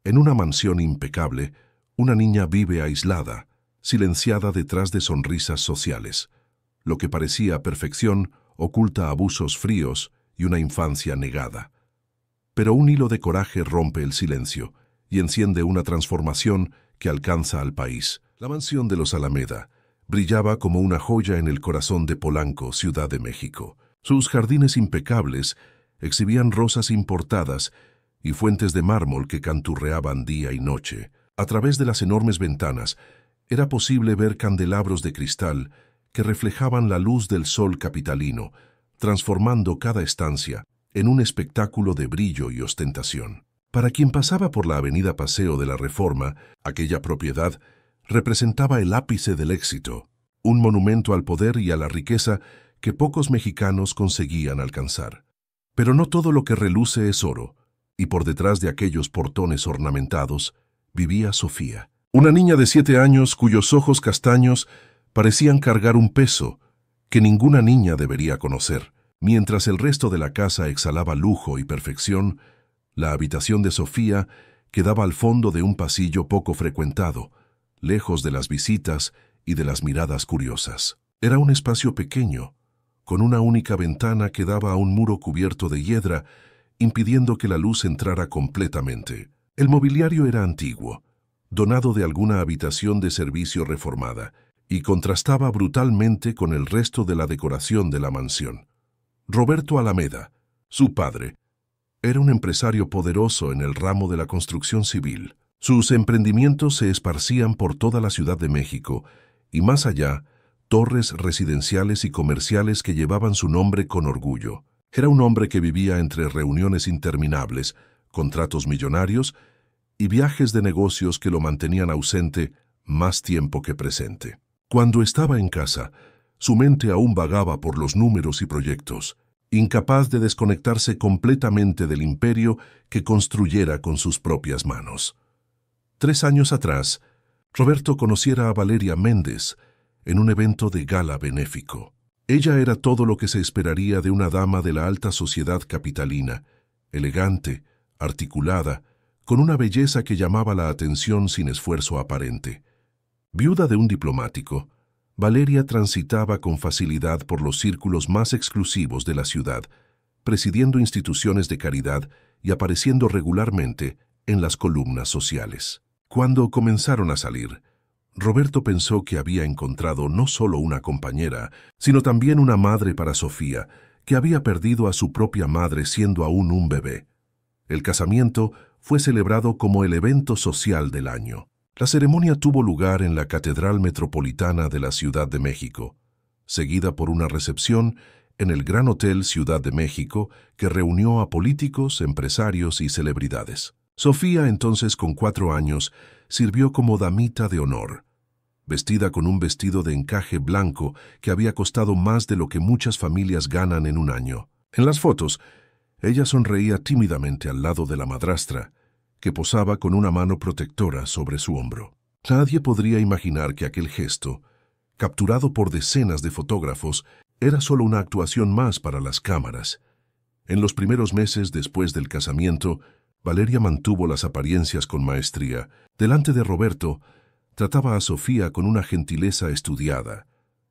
En una mansión impecable, una niña vive aislada, silenciada detrás de sonrisas sociales. Lo que parecía perfección oculta abusos fríos y una infancia negada. Pero un hilo de coraje rompe el silencio y enciende una transformación que alcanza al país. La mansión de los Alameda brillaba como una joya en el corazón de Polanco, Ciudad de México. Sus jardines impecables exhibían rosas importadas y fuentes de mármol que canturreaban día y noche. A través de las enormes ventanas era posible ver candelabros de cristal que reflejaban la luz del sol capitalino, transformando cada estancia en un espectáculo de brillo y ostentación. Para quien pasaba por la avenida Paseo de la Reforma, aquella propiedad representaba el ápice del éxito, un monumento al poder y a la riqueza que pocos mexicanos conseguían alcanzar. Pero no todo lo que reluce es oro, y por detrás de aquellos portones ornamentados vivía Sofía, una niña de 7 años cuyos ojos castaños parecían cargar un peso que ninguna niña debería conocer. Mientras el resto de la casa exhalaba lujo y perfección, la habitación de Sofía quedaba al fondo de un pasillo poco frecuentado, lejos de las visitas y de las miradas curiosas. Era un espacio pequeño, con una única ventana que daba a un muro cubierto de hiedra, impidiendo que la luz entrara completamente. El mobiliario era antiguo, donado de alguna habitación de servicio reformada, y contrastaba brutalmente con el resto de la decoración de la mansión. Roberto Alameda, su padre, era un empresario poderoso en el ramo de la construcción civil. Sus emprendimientos se esparcían por toda la Ciudad de México y más allá, torres residenciales y comerciales que llevaban su nombre con orgullo. Era un hombre que vivía entre reuniones interminables, contratos millonarios y viajes de negocios que lo mantenían ausente más tiempo que presente. Cuando estaba en casa, su mente aún vagaba por los números y proyectos, incapaz de desconectarse completamente del imperio que construyera con sus propias manos. 3 años atrás, Roberto conociera a Valeria Méndez en un evento de gala benéfico. Ella era todo lo que se esperaría de una dama de la alta sociedad capitalina, elegante, articulada, con una belleza que llamaba la atención sin esfuerzo aparente. Viuda de un diplomático, Valeria transitaba con facilidad por los círculos más exclusivos de la ciudad, presidiendo instituciones de caridad y apareciendo regularmente en las columnas sociales. Cuando comenzaron a salir, Roberto pensó que había encontrado no solo una compañera, sino también una madre para Sofía, que había perdido a su propia madre siendo aún un bebé. El casamiento fue celebrado como el evento social del año. La ceremonia tuvo lugar en la Catedral Metropolitana de la Ciudad de México, seguida por una recepción en el Gran Hotel Ciudad de México que reunió a políticos, empresarios y celebridades. Sofía, entonces con 4 años, sirvió como damita de honor, vestida con un vestido de encaje blanco que había costado más de lo que muchas familias ganan en un año. En las fotos, ella sonreía tímidamente al lado de la madrastra, que posaba con una mano protectora sobre su hombro. Nadie podría imaginar que aquel gesto, capturado por decenas de fotógrafos, era solo una actuación más para las cámaras. En los primeros meses después del casamiento, Valeria mantuvo las apariencias con maestría. Delante de Roberto, trataba a Sofía con una gentileza estudiada,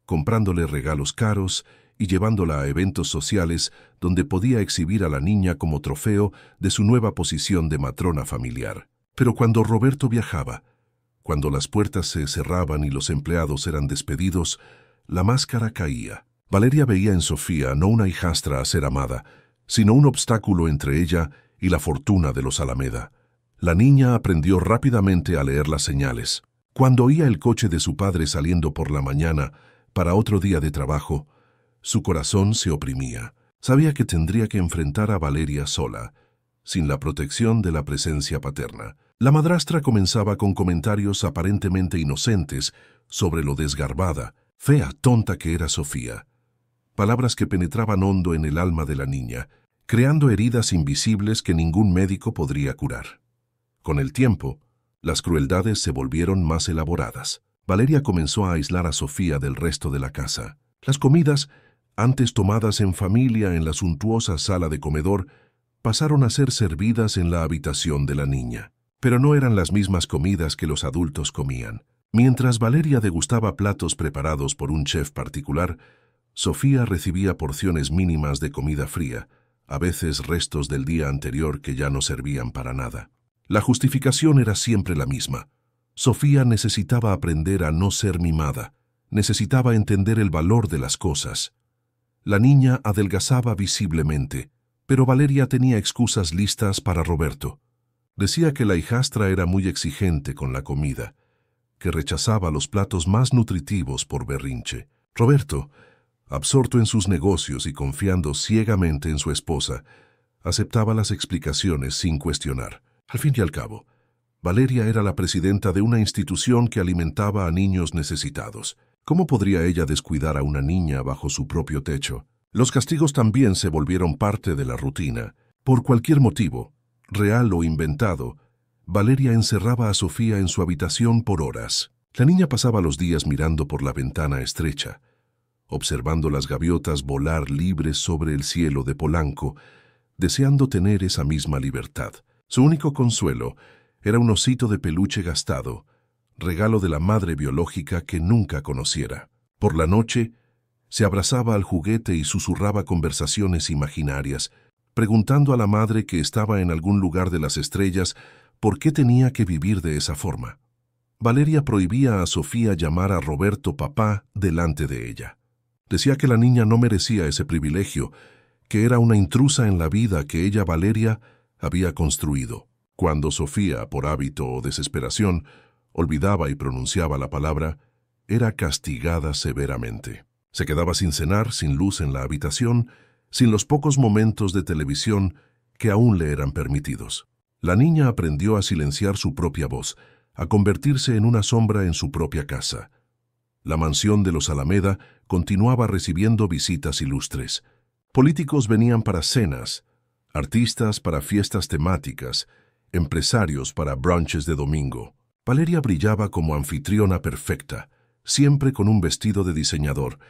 comprándole regalos caros y llevándola a eventos sociales donde podía exhibir a la niña como trofeo de su nueva posición de matrona familiar. Pero cuando Roberto viajaba, cuando las puertas se cerraban y los empleados eran despedidos, la máscara caía. Valeria veía en Sofía no una hijastra a ser amada, sino un obstáculo entre ella y la fortuna de los Alameda. La niña aprendió rápidamente a leer las señales. Cuando oía el coche de su padre saliendo por la mañana para otro día de trabajo, su corazón se oprimía. Sabía que tendría que enfrentar a Valeria sola, sin la protección de la presencia paterna. La madrastra comenzaba con comentarios aparentemente inocentes sobre lo desgarbada, fea, tonta que era Sofía. Palabras que penetraban hondo en el alma de la niña, creando heridas invisibles que ningún médico podría curar. Con el tiempo, las crueldades se volvieron más elaboradas. Valeria comenzó a aislar a Sofía del resto de la casa. Las comidas, antes tomadas en familia en la suntuosa sala de comedor, pasaron a ser servidas en la habitación de la niña. pero no eran las mismas comidas que los adultos comían. Mientras Valeria degustaba platos preparados por un chef particular, Sofía recibía porciones mínimas de comida fría, a veces restos del día anterior que ya no servían para nada. La justificación era siempre la misma. Sofía necesitaba aprender a no ser mimada, necesitaba entender el valor de las cosas. La niña adelgazaba visiblemente, pero Valeria tenía excusas listas para Roberto. Decía que la hijastra era muy exigente con la comida, que rechazaba los platos más nutritivos por berrinche. Roberto, absorto en sus negocios y confiando ciegamente en su esposa, aceptaba las explicaciones sin cuestionar. Al fin y al cabo, Valeria era la presidenta de una institución que alimentaba a niños necesitados. ¿Cómo podría ella descuidar a una niña bajo su propio techo? Los castigos también se volvieron parte de la rutina. Por cualquier motivo, real o inventado, Valeria encerraba a Sofía en su habitación por horas. La niña pasaba los días mirando por la ventana estrecha, observando las gaviotas volar libres sobre el cielo de Polanco, deseando tener esa misma libertad. Su único consuelo era un osito de peluche gastado, regalo de la madre biológica que nunca conociera. Por la noche, se abrazaba al juguete y susurraba conversaciones imaginarias, preguntando a la madre que estaba en algún lugar de las estrellas por qué tenía que vivir de esa forma. Valeria prohibía a Sofía llamar a Roberto papá delante de ella. Decía que la niña no merecía ese privilegio, que era una intrusa en la vida que ella, Valeria, había construido. Cuando Sofía, por hábito o desesperación, olvidaba y pronunciaba la palabra, era castigada severamente. Se quedaba sin cenar, sin luz en la habitación, sin los pocos momentos de televisión que aún le eran permitidos. La niña aprendió a silenciar su propia voz, a convertirse en una sombra en su propia casa. La mansión de los Alameda continuaba recibiendo visitas ilustres. Políticos venían para cenas, artistas para fiestas temáticas, empresarios para brunches de domingo. Valeria brillaba como anfitriona perfecta, siempre con un vestido de diseñador,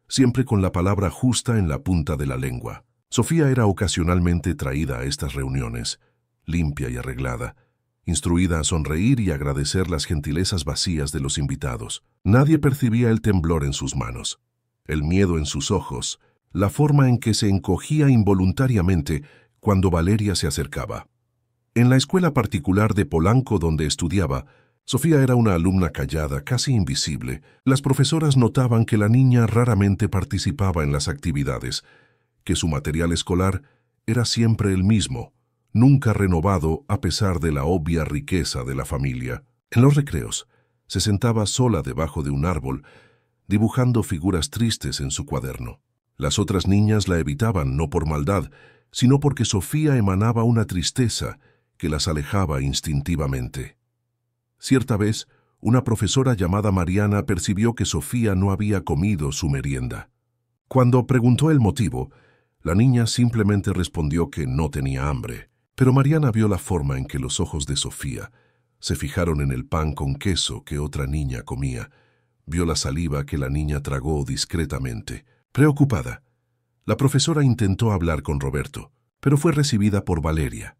siempre con la palabra justa en la punta de la lengua. Sofía era ocasionalmente traída a estas reuniones, limpia y arreglada, instruida a sonreír y agradecer las gentilezas vacías de los invitados. Nadie percibía el temblor en sus manos, el miedo en sus ojos, la forma en que se encogía involuntariamente cuando Valeria se acercaba. En la escuela particular de Polanco donde estudiaba, Sofía era una alumna callada, casi invisible. Las profesoras notaban que la niña raramente participaba en las actividades, que su material escolar era siempre el mismo, nunca renovado a pesar de la obvia riqueza de la familia. En los recreos, se sentaba sola debajo de un árbol, dibujando figuras tristes en su cuaderno. Las otras niñas la evitaban no por maldad, sino porque Sofía emanaba una tristeza que las alejaba instintivamente. Cierta vez, una profesora llamada Mariana percibió que Sofía no había comido su merienda. Cuando preguntó el motivo, la niña simplemente respondió que no tenía hambre. Pero Mariana vio la forma en que los ojos de Sofía se fijaron en el pan con queso que otra niña comía. Vio la saliva que la niña tragó discretamente. Preocupada, la profesora intentó hablar con Roberto, pero fue recibida por Valeria,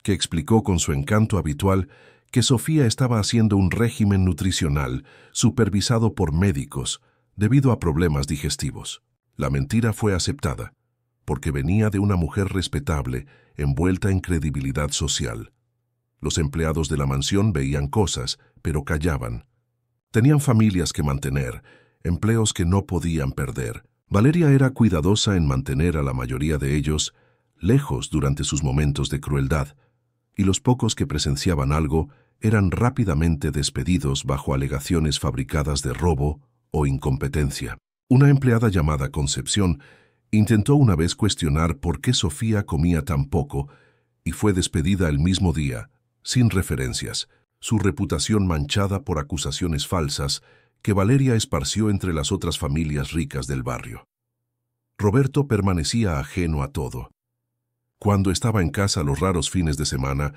que explicó con su encanto habitual que Sofía estaba haciendo un régimen nutricional supervisado por médicos debido a problemas digestivos. La mentira fue aceptada, porque venía de una mujer respetable envuelta en credibilidad social. Los empleados de la mansión veían cosas, pero callaban. Tenían familias que mantener, empleos que no podían perder. Valeria era cuidadosa en mantener a la mayoría de ellos lejos durante sus momentos de crueldad, y los pocos que presenciaban algo eran rápidamente despedidos bajo alegaciones fabricadas de robo o incompetencia. Una empleada llamada Concepción intentó una vez cuestionar por qué Sofía comía tan poco y fue despedida el mismo día, sin referencias, su reputación manchada por acusaciones falsas que Valeria esparció entre las otras familias ricas del barrio. Roberto permanecía ajeno a todo. Cuando estaba en casa los raros fines de semana,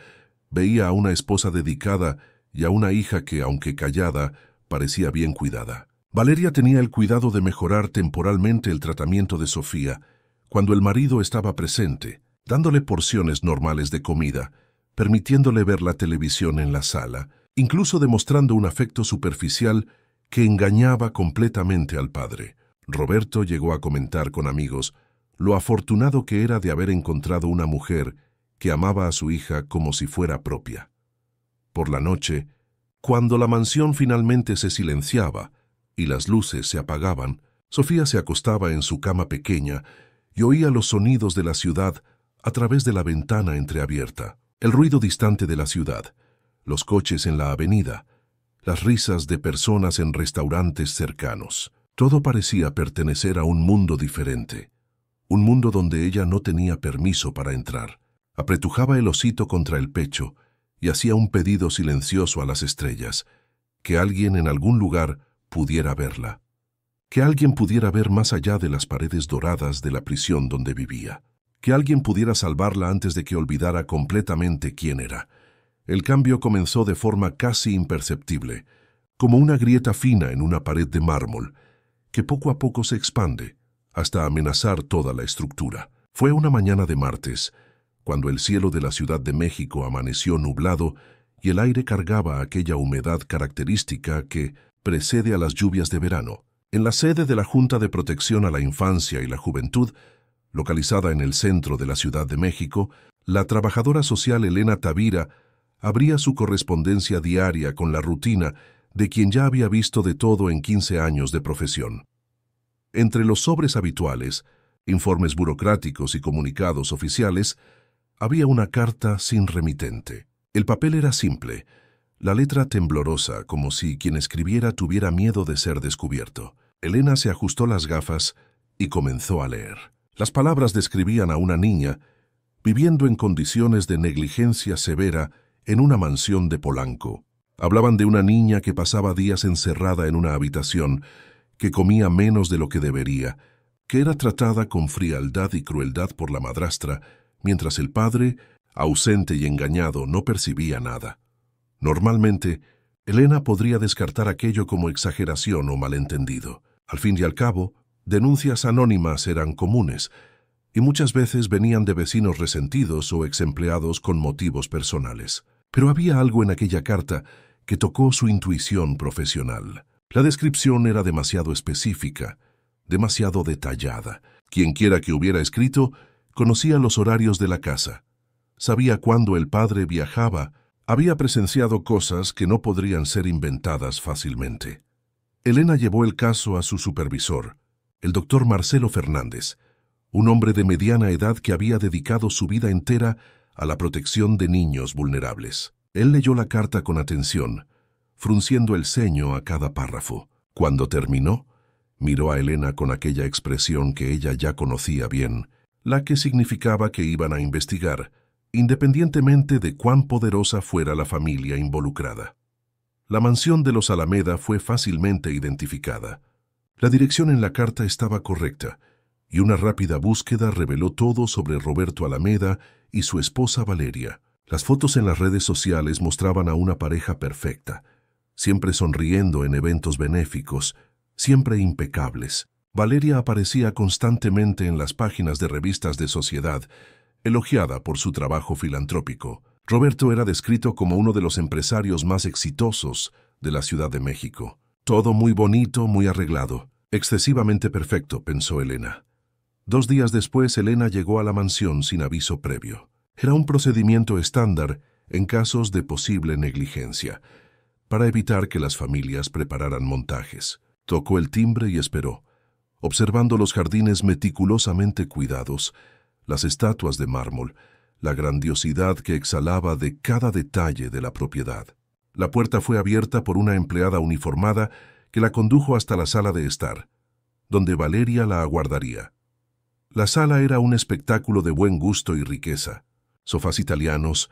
veía a una esposa dedicada y a una hija que, aunque callada, parecía bien cuidada. Valeria tenía el cuidado de mejorar temporalmente el tratamiento de Sofía cuando el marido estaba presente, dándole porciones normales de comida, permitiéndole ver la televisión en la sala, incluso demostrando un afecto superficial que engañaba completamente al padre. Roberto llegó a comentar con amigos lo afortunado que era de haber encontrado una mujer que amaba a su hija como si fuera propia. Por la noche, cuando la mansión finalmente se silenciaba y las luces se apagaban, Sofía se acostaba en su cama pequeña y oía los sonidos de la ciudad a través de la ventana entreabierta, el ruido distante de la ciudad, los coches en la avenida, las risas de personas en restaurantes cercanos. Todo parecía pertenecer a un mundo diferente, un mundo donde ella no tenía permiso para entrar. Apretujaba el hocito contra el pecho y hacía un pedido silencioso a las estrellas, que alguien en algún lugar pudiera verla, que alguien pudiera ver más allá de las paredes doradas de la prisión donde vivía, que alguien pudiera salvarla antes de que olvidara completamente quién era. El cambio comenzó de forma casi imperceptible, como una grieta fina en una pared de mármol, que poco a poco se expande, hasta amenazar toda la estructura. Fue una mañana de martes, cuando el cielo de la Ciudad de México amaneció nublado y el aire cargaba aquella humedad característica que precede a las lluvias de verano. En la sede de la Junta de Protección a la Infancia y la Juventud, localizada en el centro de la Ciudad de México, la trabajadora social Elena Tavira abría su correspondencia diaria con la rutina de quien ya había visto de todo en 15 años de profesión. Entre los sobres habituales, informes burocráticos y comunicados oficiales, había una carta sin remitente. El papel era simple, la letra temblorosa, como si quien escribiera tuviera miedo de ser descubierto. Elena se ajustó las gafas y comenzó a leer. Las palabras describían a una niña viviendo en condiciones de negligencia severa en una mansión de Polanco. Hablaban de una niña que pasaba días encerrada en una habitación, que comía menos de lo que debería, que era tratada con frialdad y crueldad por la madrastra, mientras el padre, ausente y engañado, no percibía nada. Normalmente, Elena podría descartar aquello como exageración o malentendido. Al fin y al cabo, denuncias anónimas eran comunes, y muchas veces venían de vecinos resentidos o exempleados con motivos personales. Pero había algo en aquella carta que tocó su intuición profesional. La descripción era demasiado específica, demasiado detallada. Quienquiera que hubiera escrito conocía los horarios de la casa, sabía cuándo el padre viajaba, había presenciado cosas que no podrían ser inventadas fácilmente. Elena llevó el caso a su supervisor, el doctor Marcelo Fernández, un hombre de mediana edad que había dedicado su vida entera a la protección de niños vulnerables. Él leyó la carta con atención, frunciendo el ceño a cada párrafo. Cuando terminó, miró a Elena con aquella expresión que ella ya conocía bien, la que significaba que iban a investigar, independientemente de cuán poderosa fuera la familia involucrada. La mansión de los Alameda fue fácilmente identificada. La dirección en la carta estaba correcta, y una rápida búsqueda reveló todo sobre Roberto Alameda y su esposa Valeria. Las fotos en las redes sociales mostraban a una pareja perfecta, siempre sonriendo en eventos benéficos, siempre impecables. Valeria aparecía constantemente en las páginas de revistas de sociedad, elogiada por su trabajo filantrópico. Roberto era descrito como uno de los empresarios más exitosos de la Ciudad de México. Todo muy bonito, muy arreglado. Excesivamente perfecto, pensó Elena. 2 días después, Elena llegó a la mansión sin aviso previo. Era un procedimiento estándar en casos de posible negligencia, para evitar que las familias prepararan montajes. Tocó el timbre y esperó, observando los jardines meticulosamente cuidados, las estatuas de mármol, la grandiosidad que exhalaba de cada detalle de la propiedad. La puerta fue abierta por una empleada uniformada que la condujo hasta la sala de estar, donde Valeria la aguardaría. La sala era un espectáculo de buen gusto y riqueza. Sofás italianos,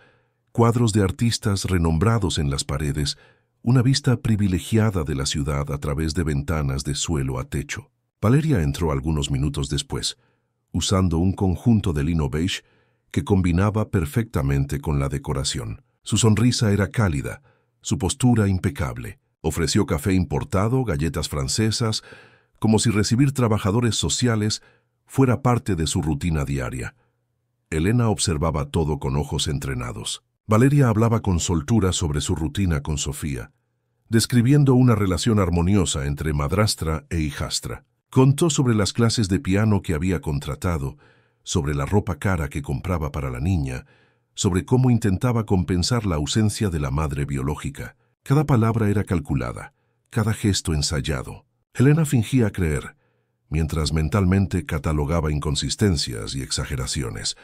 cuadros de artistas renombrados en las paredes, una vista privilegiada de la ciudad a través de ventanas de suelo a techo. Valeria entró algunos minutos después, usando un conjunto de lino beige que combinaba perfectamente con la decoración. Su sonrisa era cálida, su postura impecable. Ofreció café importado, galletas francesas, como si recibir trabajadores sociales fuera parte de su rutina diaria. Elena observaba todo con ojos entrenados. Valeria hablaba con soltura sobre su rutina con Sofía, describiendo una relación armoniosa entre madrastra e hijastra. Contó sobre las clases de piano que había contratado, sobre la ropa cara que compraba para la niña, sobre cómo intentaba compensar la ausencia de la madre biológica. Cada palabra era calculada, cada gesto ensayado. Elena fingía creer, mientras mentalmente catalogaba inconsistencias y exageraciones.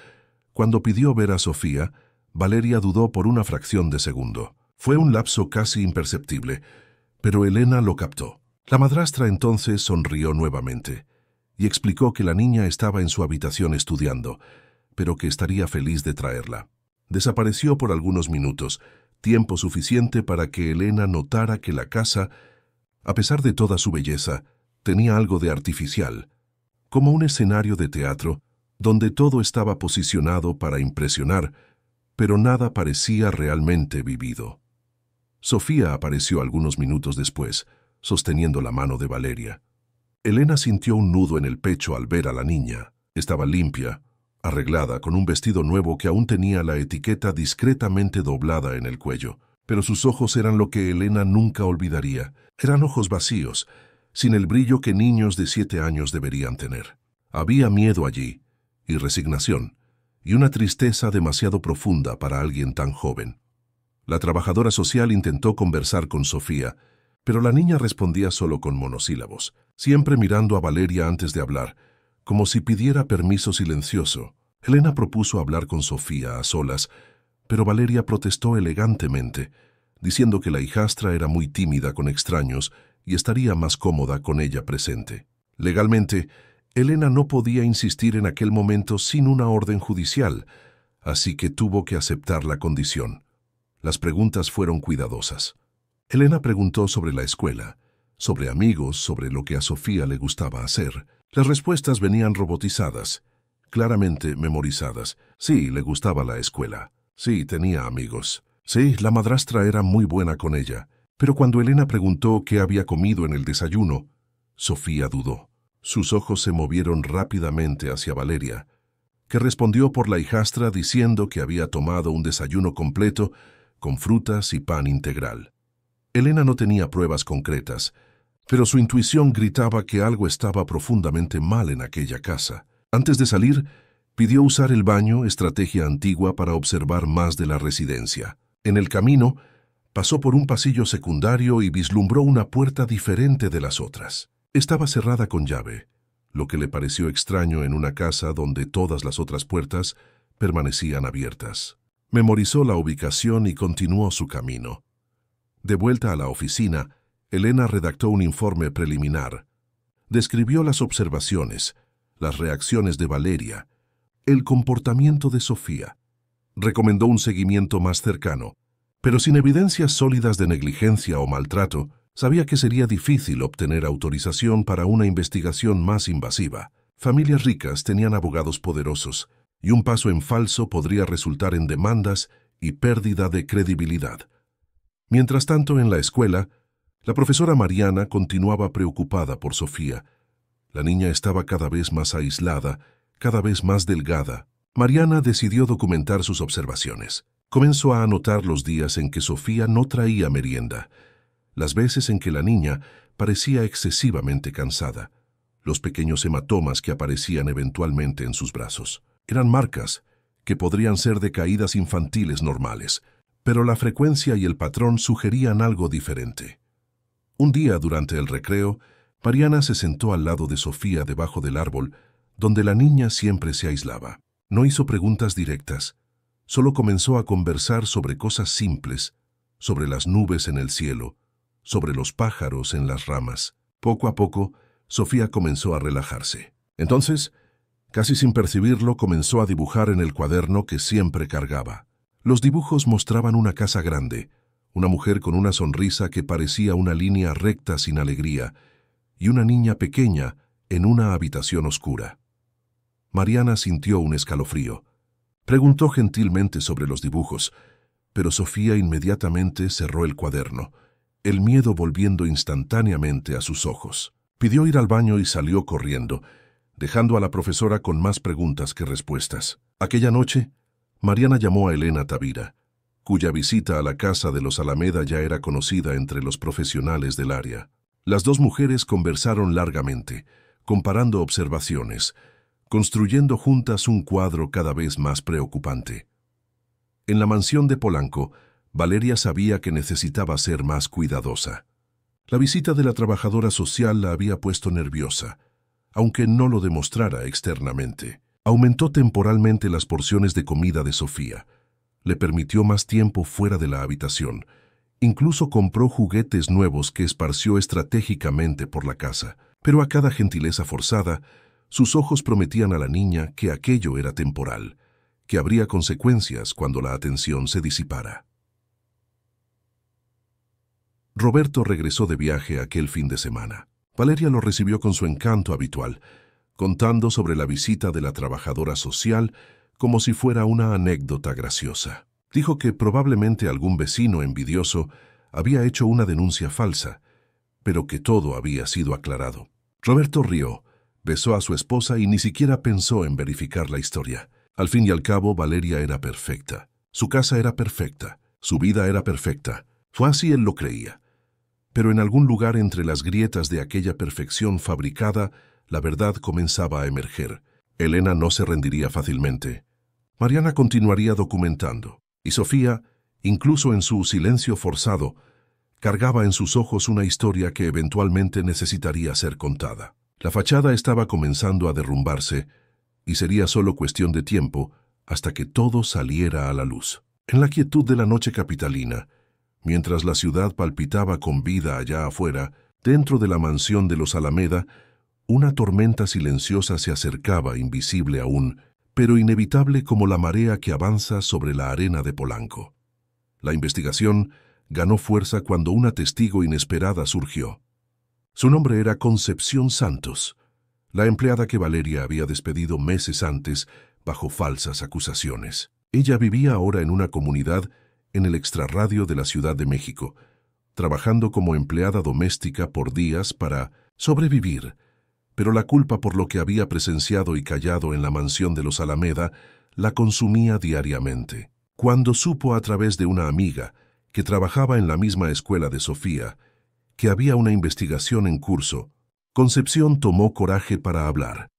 Cuando pidió ver a Sofía, Valeria dudó por una fracción de segundo. Fue un lapso casi imperceptible, pero Elena lo captó. La madrastra entonces sonrió nuevamente y explicó que la niña estaba en su habitación estudiando, pero que estaría feliz de traerla. Desapareció por algunos minutos, tiempo suficiente para que Elena notara que la casa, a pesar de toda su belleza, tenía algo de artificial, como un escenario de teatro donde todo estaba posicionado para impresionar, pero nada parecía realmente vivido. Sofía apareció algunos minutos después, sosteniendo la mano de Valeria. Elena sintió un nudo en el pecho al ver a la niña. Estaba limpia, arreglada, con un vestido nuevo que aún tenía la etiqueta discretamente doblada en el cuello. Pero sus ojos eran lo que Elena nunca olvidaría. Eran ojos vacíos, sin el brillo que niños de 7 años deberían tener. Había miedo allí, y resignación, y una tristeza demasiado profunda para alguien tan joven. La trabajadora social intentó conversar con Sofía, pero la niña respondía solo con monosílabos, siempre mirando a Valeria antes de hablar, como si pidiera permiso silencioso. Elena propuso hablar con Sofía a solas, pero Valeria protestó elegantemente, diciendo que la hijastra era muy tímida con extraños y estaría más cómoda con ella presente. Legalmente, Elena no podía insistir en aquel momento sin una orden judicial, así que tuvo que aceptar la condición. Las preguntas fueron cuidadosas. Elena preguntó sobre la escuela, sobre amigos, sobre lo que a Sofía le gustaba hacer. Las respuestas venían robotizadas, claramente memorizadas. Sí, le gustaba la escuela. Sí, tenía amigos. Sí, la madrastra era muy buena con ella. Pero cuando Elena preguntó qué había comido en el desayuno, Sofía dudó. Sus ojos se movieron rápidamente hacia Valeria, que respondió por la hijastra diciendo que había tomado un desayuno completo con frutas y pan integral. Elena no tenía pruebas concretas, pero su intuición gritaba que algo estaba profundamente mal en aquella casa. Antes de salir, pidió usar el baño, estrategia antigua para observar más de la residencia. En el camino, pasó por un pasillo secundario y vislumbró una puerta diferente de las otras. Estaba cerrada con llave, lo que le pareció extraño en una casa donde todas las otras puertas permanecían abiertas. Memorizó la ubicación y continuó su camino. De vuelta a la oficina, Elena redactó un informe preliminar. Describió las observaciones, las reacciones de Valeria, el comportamiento de Sofía. Recomendó un seguimiento más cercano, pero sin evidencias sólidas de negligencia o maltrato, sabía que sería difícil obtener autorización para una investigación más invasiva. Familias ricas tenían abogados poderosos, y un paso en falso podría resultar en demandas y pérdida de credibilidad. Mientras tanto, en la escuela, la profesora Mariana continuaba preocupada por Sofía. La niña estaba cada vez más aislada, cada vez más delgada. Mariana decidió documentar sus observaciones. Comenzó a anotar los días en que Sofía no traía merienda, las veces en que la niña parecía excesivamente cansada, los pequeños hematomas que aparecían eventualmente en sus brazos. Eran marcas que podrían ser de caídas infantiles normales, pero la frecuencia y el patrón sugerían algo diferente. Un día, durante el recreo, Mariana se sentó al lado de Sofía debajo del árbol, donde la niña siempre se aislaba. No hizo preguntas directas, solo comenzó a conversar sobre cosas simples, sobre las nubes en el cielo, sobre los pájaros en las ramas. Poco a poco, Sofía comenzó a relajarse. Entonces, casi sin percibirlo, comenzó a dibujar en el cuaderno que siempre cargaba. Los dibujos mostraban una casa grande, una mujer con una sonrisa que parecía una línea recta sin alegría, y una niña pequeña en una habitación oscura. Mariana sintió un escalofrío. Preguntó gentilmente sobre los dibujos, pero Sofía inmediatamente cerró el cuaderno, el miedo volviendo instantáneamente a sus ojos. Pidió ir al baño y salió corriendo, dejando a la profesora con más preguntas que respuestas. Aquella noche, Mariana llamó a Elena Tavira. cuya visita a la casa de los Alameda ya era conocida entre los profesionales del área. Las dos mujeres conversaron largamente, comparando observaciones, construyendo juntas un cuadro cada vez más preocupante. En la mansión de Polanco, Valeria sabía que necesitaba ser más cuidadosa. La visita de la trabajadora social la había puesto nerviosa, aunque no lo demostrara externamente. Aumentó temporalmente las porciones de comida de Sofía. Le permitió más tiempo fuera de la habitación. Incluso compró juguetes nuevos que esparció estratégicamente por la casa. Pero a cada gentileza forzada, sus ojos prometían a la niña que aquello era temporal, que habría consecuencias cuando la atención se disipara. Roberto regresó de viaje aquel fin de semana. Valeria lo recibió con su encanto habitual, contando sobre la visita de la trabajadora social como si fuera una anécdota graciosa. Dijo que probablemente algún vecino envidioso había hecho una denuncia falsa, pero que todo había sido aclarado. Roberto rió, besó a su esposa y ni siquiera pensó en verificar la historia. Al fin y al cabo, Valeria era perfecta. Su casa era perfecta. Su vida era perfecta. Fue así él lo creía. Pero en algún lugar entre las grietas de aquella perfección fabricada, la verdad comenzaba a emerger. Elena no se rendiría fácilmente. Mariana continuaría documentando. Y Sofía, incluso en su silencio forzado, cargaba en sus ojos una historia que eventualmente necesitaría ser contada. La fachada estaba comenzando a derrumbarse y sería solo cuestión de tiempo hasta que todo saliera a la luz. En la quietud de la noche capitalina, mientras la ciudad palpitaba con vida allá afuera, dentro de la mansión de los Alameda, una tormenta silenciosa se acercaba, invisible aún, pero inevitable como la marea que avanza sobre la arena de Polanco. La investigación ganó fuerza cuando una testigo inesperada surgió. Su nombre era Concepción Santos, la empleada que Valeria había despedido meses antes bajo falsas acusaciones. Ella vivía ahora en una comunidad en el extrarradio de la Ciudad de México, trabajando como empleada doméstica por días para sobrevivir, pero la culpa por lo que había presenciado y callado en la mansión de los Alameda la consumía diariamente. Cuando supo a través de una amiga que trabajaba en la misma escuela de Sofía que había una investigación en curso, Concepción tomó coraje para hablar.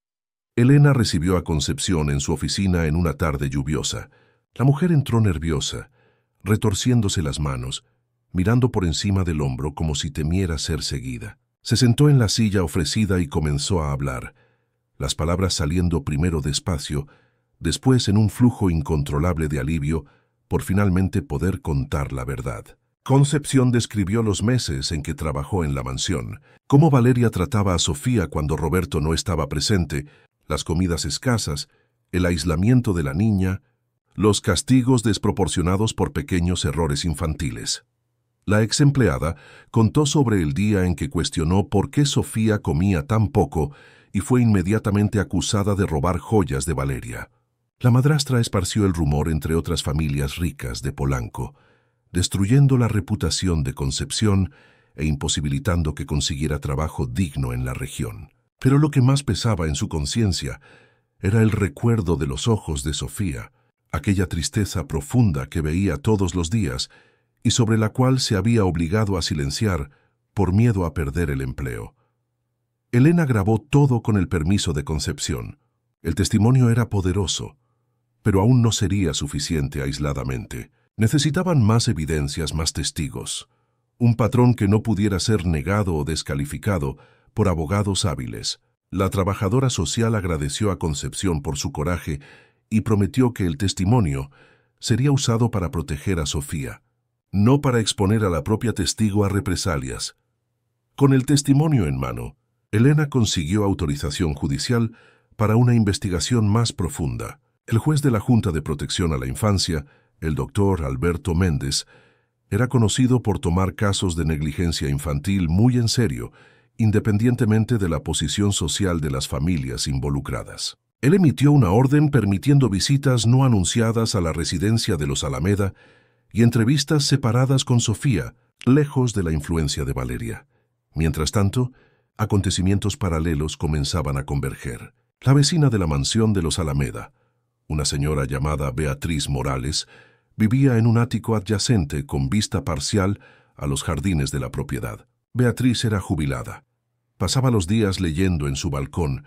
Elena recibió a Concepción en su oficina en una tarde lluviosa. La mujer entró nerviosa, retorciéndose las manos, mirando por encima del hombro como si temiera ser seguida. Se sentó en la silla ofrecida y comenzó a hablar, las palabras saliendo primero despacio, después en un flujo incontrolable de alivio, por finalmente poder contar la verdad. Concepción describió los meses en que trabajó en la mansión, cómo Valeria trataba a Sofía cuando Roberto no estaba presente, las comidas escasas, el aislamiento de la niña, los castigos desproporcionados por pequeños errores infantiles. La ex empleada contó sobre el día en que cuestionó por qué Sofía comía tan poco y fue inmediatamente acusada de robar joyas de Valeria. La madrastra esparció el rumor entre otras familias ricas de Polanco, destruyendo la reputación de Concepción e imposibilitando que consiguiera trabajo digno en la región. Pero lo que más pesaba en su conciencia era el recuerdo de los ojos de Sofía, aquella tristeza profunda que veía todos los días y sobre la cual se había obligado a silenciar por miedo a perder el empleo. Elena grabó todo con el permiso de Concepción. El testimonio era poderoso, pero aún no sería suficiente aisladamente. Necesitaban más evidencias, más testigos. Un patrón que no pudiera ser negado o descalificado por abogados hábiles. La trabajadora social agradeció a Concepción por su coraje y prometió que el testimonio sería usado para proteger a Sofía, no para exponer a la propia testigo a represalias. Con el testimonio en mano, Elena consiguió autorización judicial para una investigación más profunda. El juez de la Junta de Protección a la Infancia, el doctor Alberto Méndez, era conocido por tomar casos de negligencia infantil muy en serio, independientemente de la posición social de las familias involucradas. Él emitió una orden permitiendo visitas no anunciadas a la residencia de los Alameda y entrevistas separadas con Sofía, lejos de la influencia de Valeria. Mientras tanto, acontecimientos paralelos comenzaban a converger. La vecina de la mansión de los Alameda, una señora llamada Beatriz Morales, Vivía en un ático adyacente con vista parcial a los jardines de la propiedad. Beatriz era jubilada. Pasaba los días leyendo en su balcón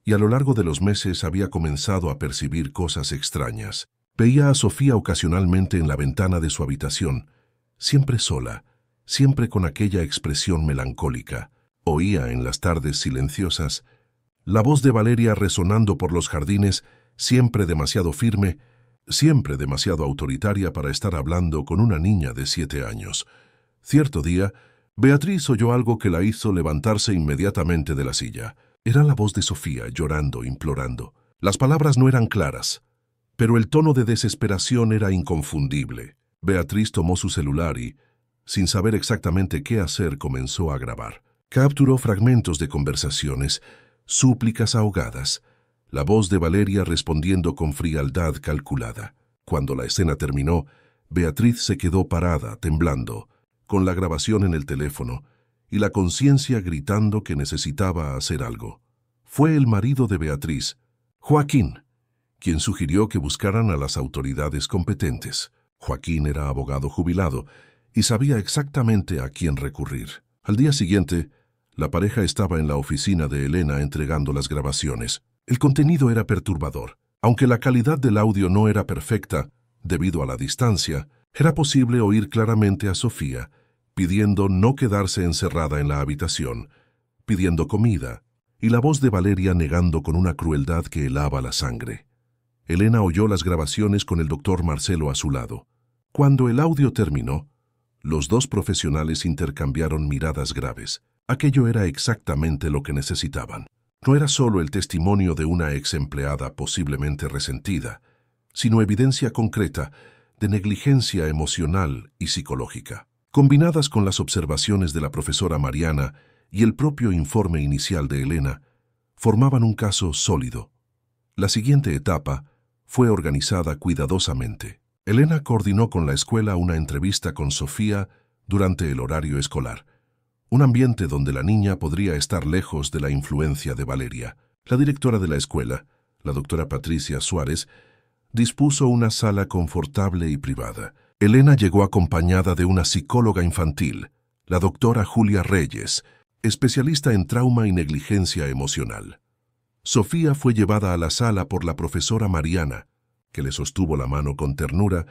y a lo largo de los meses había comenzado a percibir cosas extrañas. Veía a Sofía ocasionalmente en la ventana de su habitación, siempre sola, siempre con aquella expresión melancólica. Oía en las tardes silenciosas la voz de Valeria resonando por los jardines, siempre demasiado firme, siempre demasiado autoritaria para estar hablando con una niña de 7 años. Cierto día, Beatriz oyó algo que la hizo levantarse inmediatamente de la silla. Era la voz de Sofía llorando, implorando. Las palabras no eran claras, pero el tono de desesperación era inconfundible. Beatriz tomó su celular y, sin saber exactamente qué hacer, comenzó a grabar. Capturó fragmentos de conversaciones, súplicas ahogadas, la voz de Valeria respondiendo con frialdad calculada. Cuando la escena terminó, Beatriz se quedó parada, temblando, con la grabación en el teléfono y la conciencia gritando que necesitaba hacer algo. Fue el marido de Beatriz, Joaquín, quien sugirió que buscaran a las autoridades competentes. Joaquín era abogado jubilado y sabía exactamente a quién recurrir. Al día siguiente, la pareja estaba en la oficina de Elena entregando las grabaciones. El contenido era perturbador. Aunque la calidad del audio no era perfecta, debido a la distancia, era posible oír claramente a Sofía pidiendo no quedarse encerrada en la habitación, pidiendo comida, y la voz de Valeria negando con una crueldad que helaba la sangre. Elena oyó las grabaciones con el doctor Marcelo a su lado. Cuando el audio terminó, los dos profesionales intercambiaron miradas graves. Aquello era exactamente lo que necesitaban. No era solo el testimonio de una ex empleada posiblemente resentida, sino evidencia concreta de negligencia emocional y psicológica. Combinadas con las observaciones de la profesora Mariana y el propio informe inicial de Elena, formaban un caso sólido. La siguiente etapa fue organizada cuidadosamente. Elena coordinó con la escuela una entrevista con Sofía durante el horario escolar, un ambiente donde la niña podría estar lejos de la influencia de Valeria. La directora de la escuela, la doctora Patricia Suárez, dispuso una sala confortable y privada. Elena llegó acompañada de una psicóloga infantil, la doctora Julia Reyes, especialista en trauma y negligencia emocional. Sofía fue llevada a la sala por la profesora Mariana, que le sostuvo la mano con ternura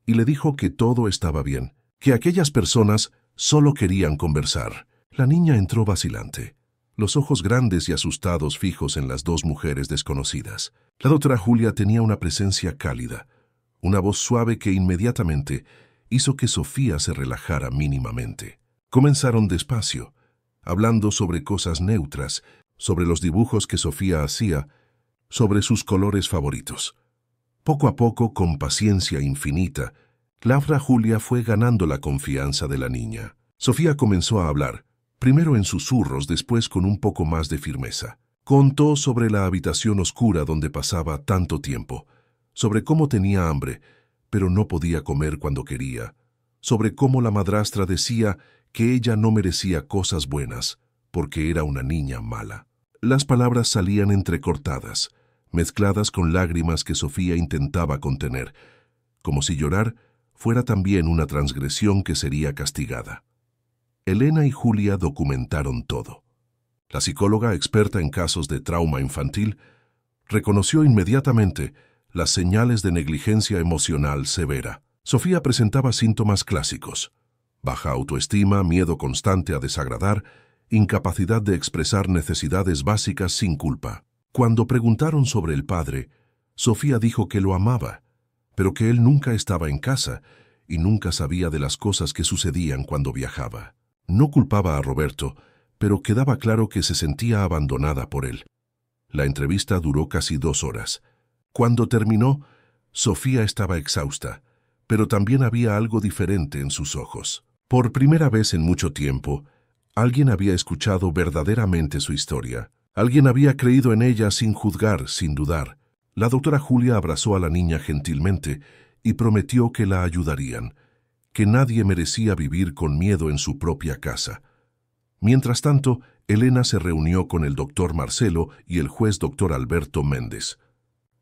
y le dijo que todo estaba bien, que aquellas personas solo querían conversar. La niña entró vacilante, los ojos grandes y asustados fijos en las dos mujeres desconocidas. La doctora Julia tenía una presencia cálida, una voz suave que inmediatamente hizo que Sofía se relajara mínimamente. Comenzaron despacio, hablando sobre cosas neutras, sobre los dibujos que Sofía hacía, sobre sus colores favoritos. Poco a poco, con paciencia infinita, Laura Julia fue ganando la confianza de la niña. Sofía comenzó a hablar, primero en susurros, después con un poco más de firmeza. Contó sobre la habitación oscura donde pasaba tanto tiempo, sobre cómo tenía hambre, pero no podía comer cuando quería, sobre cómo la madrastra decía que ella no merecía cosas buenas, porque era una niña mala. Las palabras salían entrecortadas, mezcladas con lágrimas que Sofía intentaba contener, como si llorar fuera también una transgresión que sería castigada. Elena y Julia documentaron todo. La psicóloga, experta en casos de trauma infantil, reconoció inmediatamente las señales de negligencia emocional severa. Sofía presentaba síntomas clásicos: baja autoestima, miedo constante a desagradar, incapacidad de expresar necesidades básicas sin culpa. Cuando preguntaron sobre el padre, Sofía dijo que lo amaba, pero que él nunca estaba en casa y nunca sabía de las cosas que sucedían cuando viajaba. No culpaba a Roberto, pero quedaba claro que se sentía abandonada por él. La entrevista duró casi 2 horas. Cuando terminó, Sofía estaba exhausta, pero también había algo diferente en sus ojos. Por primera vez en mucho tiempo, alguien había escuchado verdaderamente su historia. Alguien había creído en ella sin juzgar, sin dudar. La doctora Julia abrazó a la niña gentilmente y prometió que la ayudarían, que nadie merecía vivir con miedo en su propia casa. Mientras tanto, Elena se reunió con el doctor Marcelo y el juez doctor Alberto Méndez.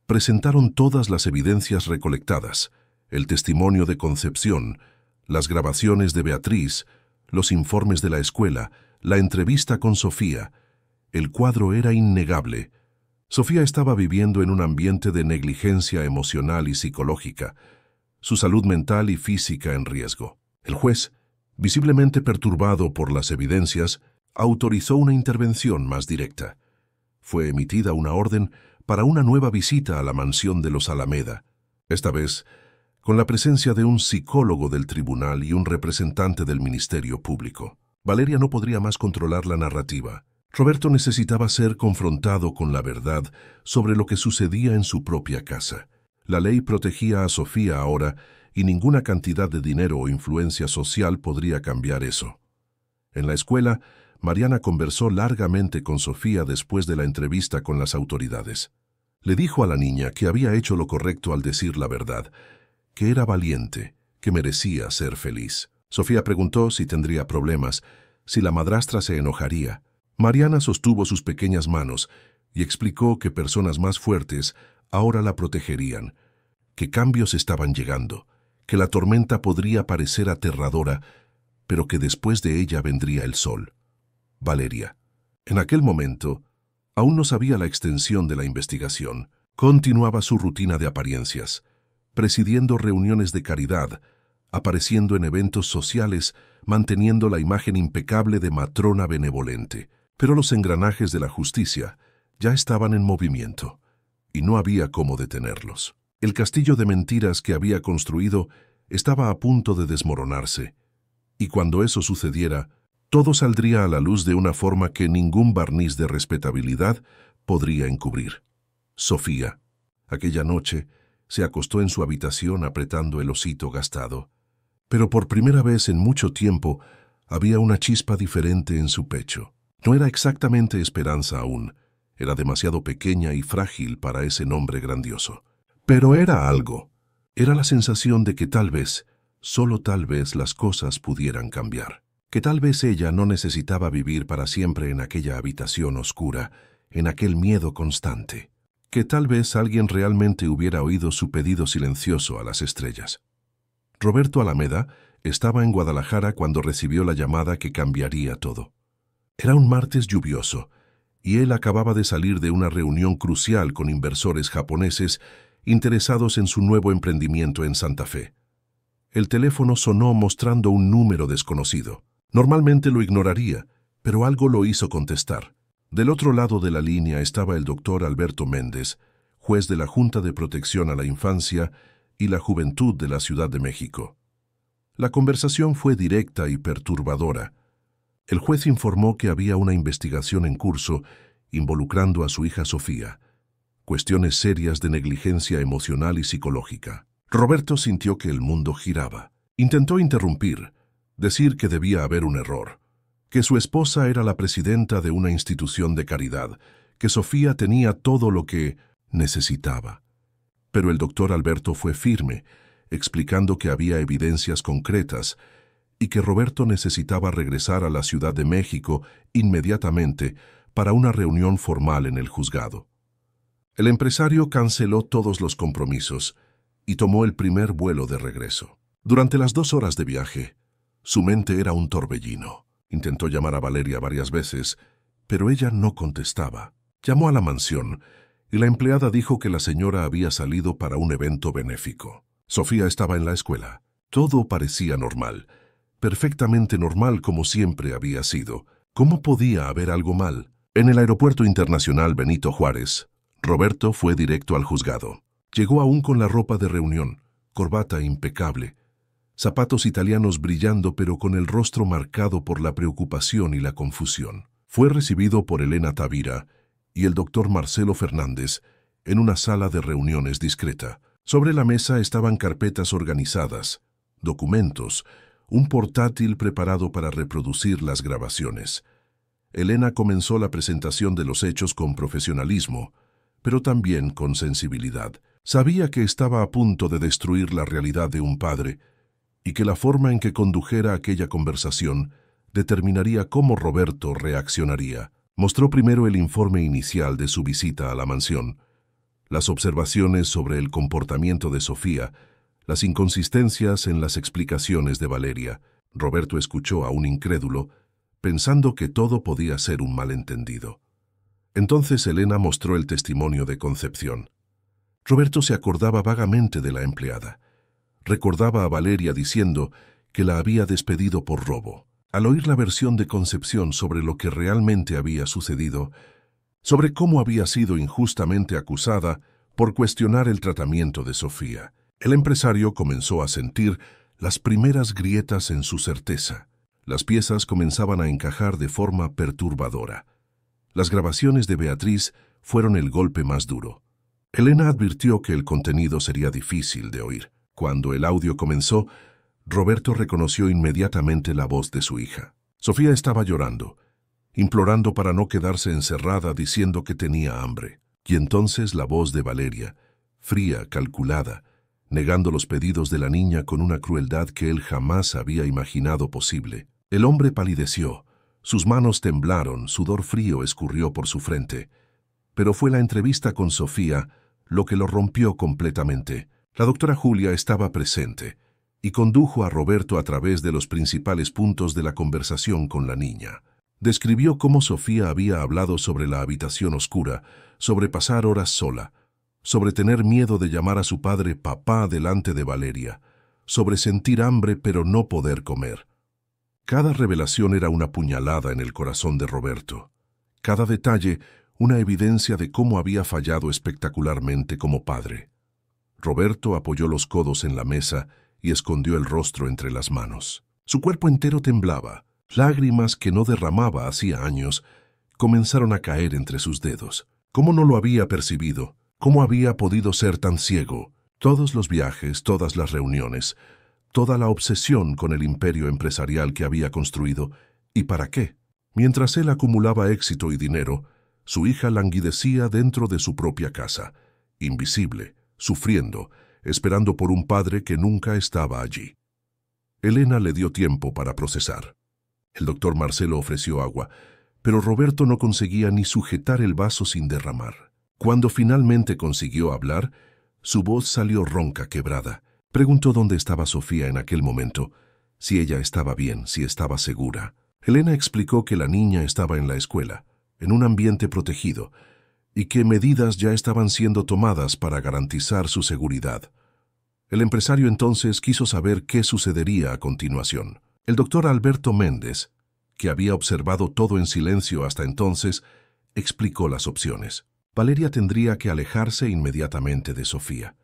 Presentaron todas las evidencias recolectadas, El testimonio de Concepción, las grabaciones de Beatriz, los informes de la escuela, la entrevista con Sofía. El cuadro era innegable. Sofía estaba viviendo en un ambiente de negligencia emocional y psicológica, su salud mental y física en riesgo. El juez, visiblemente perturbado por las evidencias, autorizó una intervención más directa. Fue emitida una orden para una nueva visita a la mansión de los Alameda, esta vez con la presencia de un psicólogo del tribunal y un representante del Ministerio Público. Valeria no podría más controlar la narrativa. Roberto necesitaba ser confrontado con la verdad sobre lo que sucedía en su propia casa. La ley protegía a Sofía ahora y ninguna cantidad de dinero o influencia social podría cambiar eso. En la escuela, Mariana conversó largamente con Sofía después de la entrevista con las autoridades. Le dijo a la niña que había hecho lo correcto al decir la verdad, que era valiente, que merecía ser feliz. Sofía preguntó si tendría problemas, si la madrastra se enojaría. Mariana sostuvo sus pequeñas manos y explicó que personas más fuertes ahora la protegerían, que cambios estaban llegando, que la tormenta podría parecer aterradora, pero que después de ella vendría el sol. Valeria. En aquel momento, aún no sabía la extensión de la investigación. Continuaba su rutina de apariencias, presidiendo reuniones de caridad, apareciendo en eventos sociales, manteniendo la imagen impecable de matrona benevolente. Pero los engranajes de la justicia ya estaban en movimiento, y no había cómo detenerlos. El castillo de mentiras que había construido estaba a punto de desmoronarse, y cuando eso sucediera, todo saldría a la luz de una forma que ningún barniz de respetabilidad podría encubrir. Sofía, aquella noche, se acostó en su habitación apretando el osito gastado, pero por primera vez en mucho tiempo había una chispa diferente en su pecho. No era exactamente esperanza aún, era demasiado pequeña y frágil para ese nombre grandioso. Pero era algo, era la sensación de que tal vez, solo tal vez las cosas pudieran cambiar. Que tal vez ella no necesitaba vivir para siempre en aquella habitación oscura, en aquel miedo constante. Que tal vez alguien realmente hubiera oído su pedido silencioso a las estrellas. Roberto Alameda estaba en Guadalajara cuando recibió la llamada que cambiaría todo. Era un martes lluvioso, y él acababa de salir de una reunión crucial con inversores japoneses interesados en su nuevo emprendimiento en Santa Fe. El teléfono sonó mostrando un número desconocido. Normalmente lo ignoraría, pero algo lo hizo contestar. Del otro lado de la línea estaba el doctor Alberto Méndez, juez de la Junta de Protección a la Infancia y la Juventud de la Ciudad de México. La conversación fue directa y perturbadora. El juez informó que había una investigación en curso involucrando a su hija Sofía, cuestiones serias de negligencia emocional y psicológica. Roberto sintió que el mundo giraba. Intentó interrumpir, decir que debía haber un error, que su esposa era la presidenta de una institución de caridad, que Sofía tenía todo lo que necesitaba. Pero el doctor Alberto fue firme, explicando que había evidencias concretas y que Roberto necesitaba regresar a la Ciudad de México inmediatamente para una reunión formal en el juzgado. El empresario canceló todos los compromisos y tomó el primer vuelo de regreso. Durante las 2 horas de viaje, su mente era un torbellino. Intentó llamar a Valeria varias veces, pero ella no contestaba. Llamó a la mansión y la empleada dijo que la señora había salido para un evento benéfico. Sofía estaba en la escuela. Todo parecía normal, perfectamente normal como siempre había sido. ¿Cómo podía haber algo mal? En el Aeropuerto Internacional Benito Juárez, Roberto fue directo al juzgado. Llegó aún con la ropa de reunión, corbata impecable, zapatos italianos brillando pero con el rostro marcado por la preocupación y la confusión. Fue recibido por Elena Tavira y el doctor Marcelo Fernández en una sala de reuniones discreta. Sobre la mesa estaban carpetas organizadas, documentos, un portátil preparado para reproducir las grabaciones. Elena comenzó la presentación de los hechos con profesionalismo, pero también con sensibilidad. Sabía que estaba a punto de destruir la realidad de un padre y que la forma en que condujera aquella conversación determinaría cómo Roberto reaccionaría. Mostró primero el informe inicial de su visita a la mansión, las observaciones sobre el comportamiento de Sofía, las inconsistencias en las explicaciones de Valeria. Roberto escuchó aún incrédulo, pensando que todo podía ser un malentendido. Entonces Elena mostró el testimonio de Concepción. Roberto se acordaba vagamente de la empleada. Recordaba a Valeria diciendo que la había despedido por robo. Al oír la versión de Concepción sobre lo que realmente había sucedido, sobre cómo había sido injustamente acusada por cuestionar el tratamiento de Sofía, el empresario comenzó a sentir las primeras grietas en su certeza. Las piezas comenzaban a encajar de forma perturbadora. Las grabaciones de Beatriz fueron el golpe más duro. Elena advirtió que el contenido sería difícil de oír. Cuando el audio comenzó, Roberto reconoció inmediatamente la voz de su hija. Sofía estaba llorando, implorando para no quedarse encerrada, diciendo que tenía hambre. Y entonces la voz de Valeria, fría, calculada, negando los pedidos de la niña con una crueldad que él jamás había imaginado posible. El hombre palideció, sus manos temblaron, sudor frío escurrió por su frente. Pero fue la entrevista con Sofía lo que lo rompió completamente. La doctora Julia estaba presente y condujo a Roberto a través de los principales puntos de la conversación con la niña. Describió cómo Sofía había hablado sobre la habitación oscura, sobre pasar horas sola, sobre tener miedo de llamar a su padre papá delante de Valeria, sobre sentir hambre pero no poder comer. Cada revelación era una puñalada en el corazón de Roberto. Cada detalle, una evidencia de cómo había fallado espectacularmente como padre. Roberto apoyó los codos en la mesa y escondió el rostro entre las manos. Su cuerpo entero temblaba. Lágrimas que no derramaba hacía años comenzaron a caer entre sus dedos. ¿Cómo no lo había percibido? ¿Cómo había podido ser tan ciego? Todos los viajes, todas las reuniones, toda la obsesión con el imperio empresarial que había construido. ¿Y para qué? Mientras él acumulaba éxito y dinero, su hija languidecía dentro de su propia casa, invisible, sufriendo, esperando por un padre que nunca estaba allí. Elena le dio tiempo para procesar. El doctor Marcelo ofreció agua, pero Roberto no conseguía ni sujetar el vaso sin derramar. Cuando finalmente consiguió hablar, su voz salió ronca, quebrada. Preguntó dónde estaba Sofía en aquel momento, si ella estaba bien, si estaba segura. Elena explicó que la niña estaba en la escuela, en un ambiente protegido, y que medidas ya estaban siendo tomadas para garantizar su seguridad. El empresario entonces quiso saber qué sucedería a continuación. El doctor Alberto Méndez, que había observado todo en silencio hasta entonces, explicó las opciones. Valeria tendría que alejarse inmediatamente de Sofía.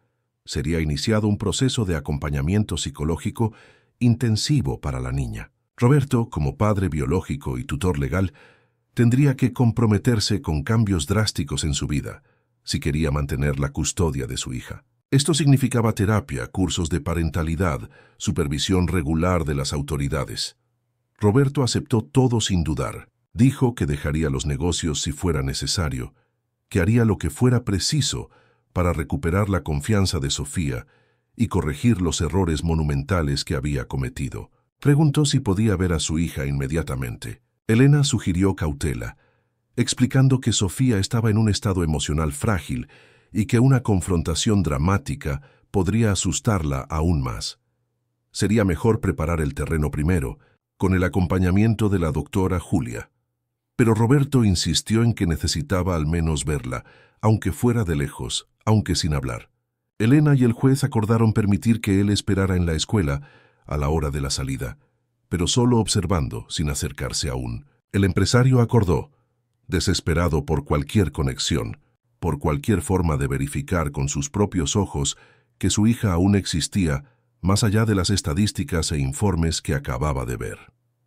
Sería iniciado un proceso de acompañamiento psicológico intensivo para la niña. Roberto, como padre biológico y tutor legal, tendría que comprometerse con cambios drásticos en su vida, si quería mantener la custodia de su hija. Esto significaba terapia, cursos de parentalidad, supervisión regular de las autoridades. Roberto aceptó todo sin dudar. Dijo que dejaría los negocios si fuera necesario, que haría lo que fuera preciso para recuperar la confianza de Sofía y corregir los errores monumentales que había cometido. Preguntó si podía ver a su hija inmediatamente. Elena sugirió cautela, explicando que Sofía estaba en un estado emocional frágil y que una confrontación dramática podría asustarla aún más. Sería mejor preparar el terreno primero, con el acompañamiento de la doctora Julia. Pero Roberto insistió en que necesitaba al menos verla, aunque fuera de lejos, aunque sin hablar. Elena y el juez acordaron permitir que él esperara en la escuela a la hora de la salida, pero solo observando, sin acercarse aún. El empresario acordó, desesperado por cualquier conexión, por cualquier forma de verificar con sus propios ojos que su hija aún existía, más allá de las estadísticas e informes que acababa de ver.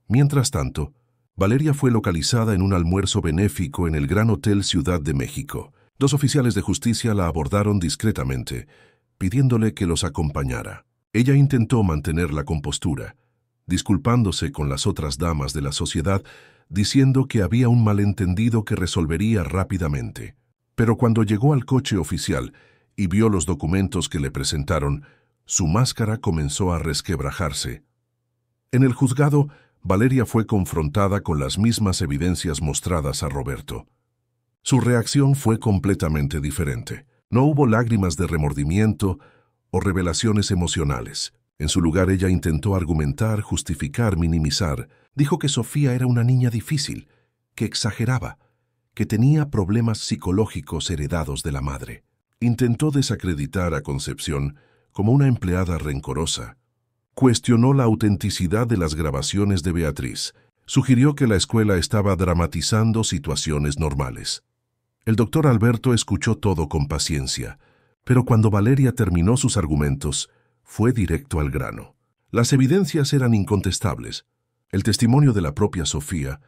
Mientras tanto, Valeria fue localizada en un almuerzo benéfico en el Gran Hotel Ciudad de México. 2 oficiales de justicia la abordaron discretamente, pidiéndole que los acompañara. Ella intentó mantener la compostura, disculpándose con las otras damas de la sociedad, diciendo que había un malentendido que resolvería rápidamente. Pero cuando llegó al coche oficial y vio los documentos que le presentaron, su máscara comenzó a resquebrajarse. En el juzgado, Valeria fue confrontada con las mismas evidencias mostradas a Roberto. Su reacción fue completamente diferente. No hubo lágrimas de remordimiento o revelaciones emocionales. En su lugar ella intentó argumentar, justificar, minimizar. Dijo que Sofía era una niña difícil, que exageraba, que tenía problemas psicológicos heredados de la madre. Intentó desacreditar a Concepción como una empleada rencorosa. Cuestionó la autenticidad de las grabaciones de Beatriz. Sugirió que la escuela estaba dramatizando situaciones normales. El doctor Alberto escuchó todo con paciencia, pero cuando Valeria terminó sus argumentos, fue directo al grano. Las evidencias eran incontestables. El testimonio de la propia Sofía,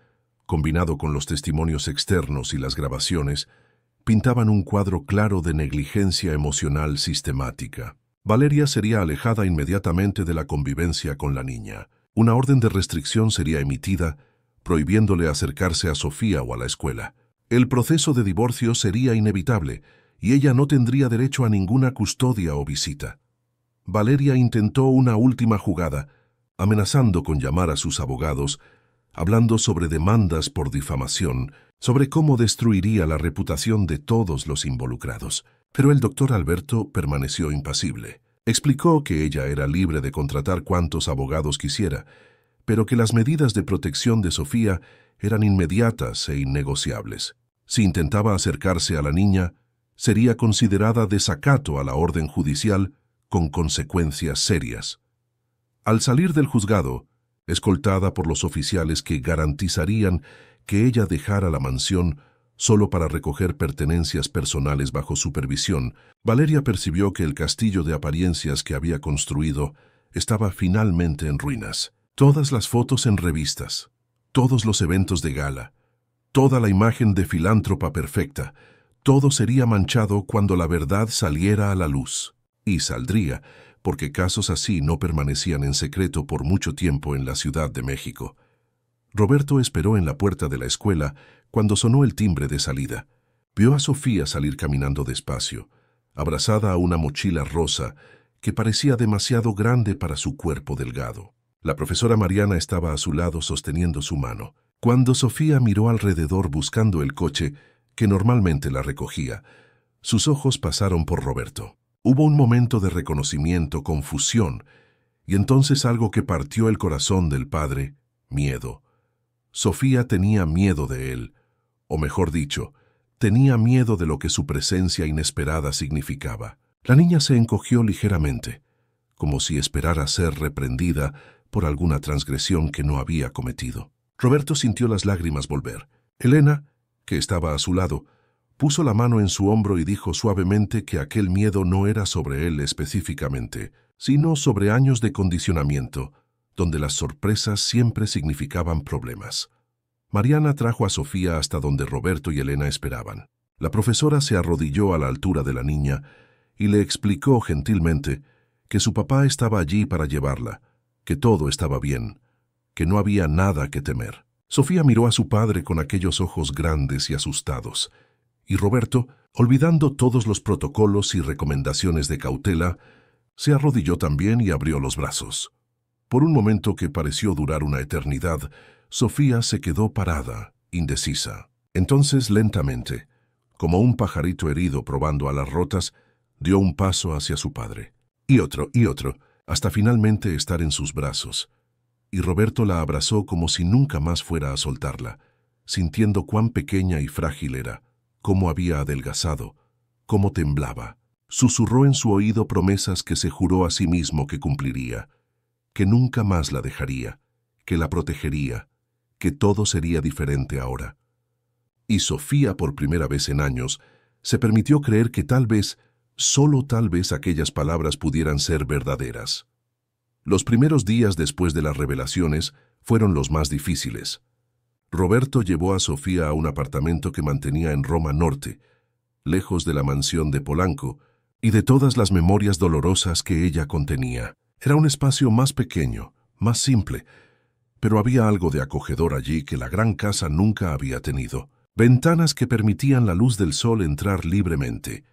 combinado con los testimonios externos y las grabaciones, pintaban un cuadro claro de negligencia emocional sistemática. Valeria sería alejada inmediatamente de la convivencia con la niña. Una orden de restricción sería emitida, prohibiéndole acercarse a Sofía o a la escuela. El proceso de divorcio sería inevitable, y ella no tendría derecho a ninguna custodia o visita. Valeria intentó una última jugada, amenazando con llamar a sus abogados, hablando sobre demandas por difamación, sobre cómo destruiría la reputación de todos los involucrados. Pero el doctor Alberto permaneció impasible. Explicó que ella era libre de contratar cuantos abogados quisiera, pero que las medidas de protección de Sofía eran inmediatas e innegociables. Si intentaba acercarse a la niña, sería considerada desacato a la orden judicial con consecuencias serias. Al salir del juzgado, escoltada por los oficiales que garantizarían que ella dejara la mansión solo para recoger pertenencias personales bajo supervisión, Valeria percibió que el castillo de apariencias que había construido estaba finalmente en ruinas. Todas las fotos en revistas, todos los eventos de gala, toda la imagen de filántropa perfecta, todo sería manchado cuando la verdad saliera a la luz. Y saldría, porque casos así no permanecían en secreto por mucho tiempo en la Ciudad de México. Roberto esperó en la puerta de la escuela cuando sonó el timbre de salida. Vio a Sofía salir caminando despacio, abrazada a una mochila rosa que parecía demasiado grande para su cuerpo delgado. La profesora Mariana estaba a su lado sosteniendo su mano. Cuando Sofía miró alrededor buscando el coche que normalmente la recogía, sus ojos pasaron por Roberto. Hubo un momento de reconocimiento, confusión, y entonces algo que partió el corazón del padre: miedo. Sofía tenía miedo de él, o mejor dicho, tenía miedo de lo que su presencia inesperada significaba. La niña se encogió ligeramente, como si esperara ser reprendida por alguna transgresión que no había cometido. Roberto sintió las lágrimas volver. Elena, que estaba a su lado, puso la mano en su hombro y dijo suavemente que aquel miedo no era sobre él específicamente, sino sobre años de condicionamiento, donde las sorpresas siempre significaban problemas. Mariana trajo a Sofía hasta donde Roberto y Elena esperaban. La profesora se arrodilló a la altura de la niña y le explicó gentilmente que su papá estaba allí para llevarla, que todo estaba bien, que no había nada que temer. Sofía miró a su padre con aquellos ojos grandes y asustados, y Roberto, olvidando todos los protocolos y recomendaciones de cautela, se arrodilló también y abrió los brazos. Por un momento que pareció durar una eternidad, Sofía se quedó parada, indecisa. Entonces, lentamente, como un pajarito herido probando alas rotas, dio un paso hacia su padre. Y otro, hasta finalmente estar en sus brazos. Y Roberto la abrazó como si nunca más fuera a soltarla, sintiendo cuán pequeña y frágil era, cómo había adelgazado, cómo temblaba. Susurró en su oído promesas que se juró a sí mismo que cumpliría, que nunca más la dejaría, que la protegería, que todo sería diferente ahora. Y Sofía, por primera vez en años, se permitió creer que tal vez, solo tal vez aquellas palabras pudieran ser verdaderas. Los primeros días después de las revelaciones fueron los más difíciles. Roberto llevó a Sofía a un apartamento que mantenía en Roma Norte, lejos de la mansión de Polanco y de todas las memorias dolorosas que ella contenía. Era un espacio más pequeño, más simple, pero había algo de acogedor allí que la gran casa nunca había tenido. Ventanas que permitían la luz del sol entrar libremente,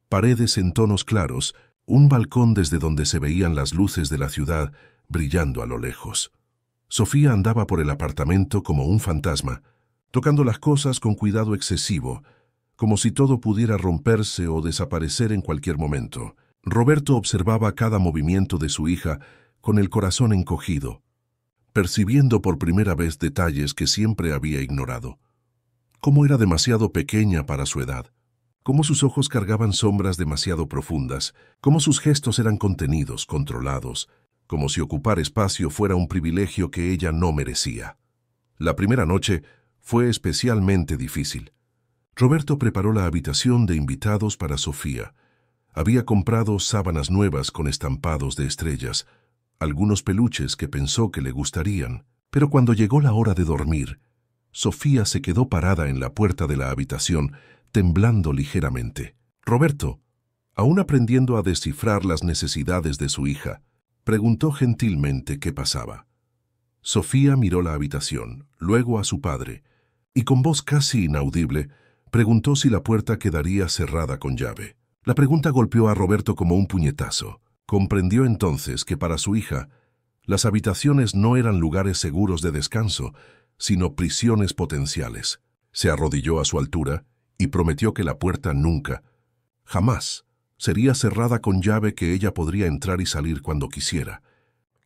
paredes en tonos claros, un balcón desde donde se veían las luces de la ciudad brillando a lo lejos. Sofía andaba por el apartamento como un fantasma, tocando las cosas con cuidado excesivo, como si todo pudiera romperse o desaparecer en cualquier momento. Roberto observaba cada movimiento de su hija con el corazón encogido, percibiendo por primera vez detalles que siempre había ignorado. Cómo era demasiado pequeña para su edad, cómo sus ojos cargaban sombras demasiado profundas, cómo sus gestos eran contenidos, controlados, como si ocupar espacio fuera un privilegio que ella no merecía. La primera noche fue especialmente difícil. Roberto preparó la habitación de invitados para Sofía. Había comprado sábanas nuevas con estampados de estrellas, algunos peluches que pensó que le gustarían, pero cuando llegó la hora de dormir, Sofía se quedó parada en la puerta de la habitación, temblando ligeramente. Roberto, aún aprendiendo a descifrar las necesidades de su hija, preguntó gentilmente qué pasaba. Sofía miró la habitación, luego a su padre, y con voz casi inaudible, preguntó si la puerta quedaría cerrada con llave. La pregunta golpeó a Roberto como un puñetazo. Comprendió entonces que para su hija, las habitaciones no eran lugares seguros de descanso, sino prisiones potenciales. Se arrodilló a su altura y prometió que la puerta nunca, jamás, sería cerrada con llave, que ella podría entrar y salir cuando quisiera,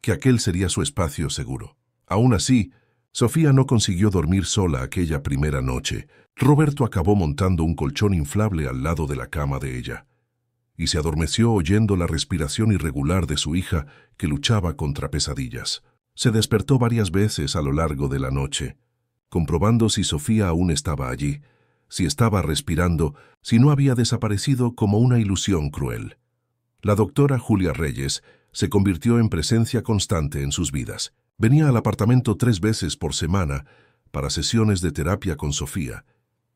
que aquel sería su espacio seguro. Aún así, Sofía no consiguió dormir sola aquella primera noche. Roberto acabó montando un colchón inflable al lado de la cama de ella, y se adormeció oyendo la respiración irregular de su hija que luchaba contra pesadillas. Se despertó varias veces a lo largo de la noche, comprobando si Sofía aún estaba allí, si estaba respirando, si no había desaparecido como una ilusión cruel. La doctora Julia Reyes se convirtió en presencia constante en sus vidas. Venía al apartamento 3 veces por semana para sesiones de terapia con Sofía,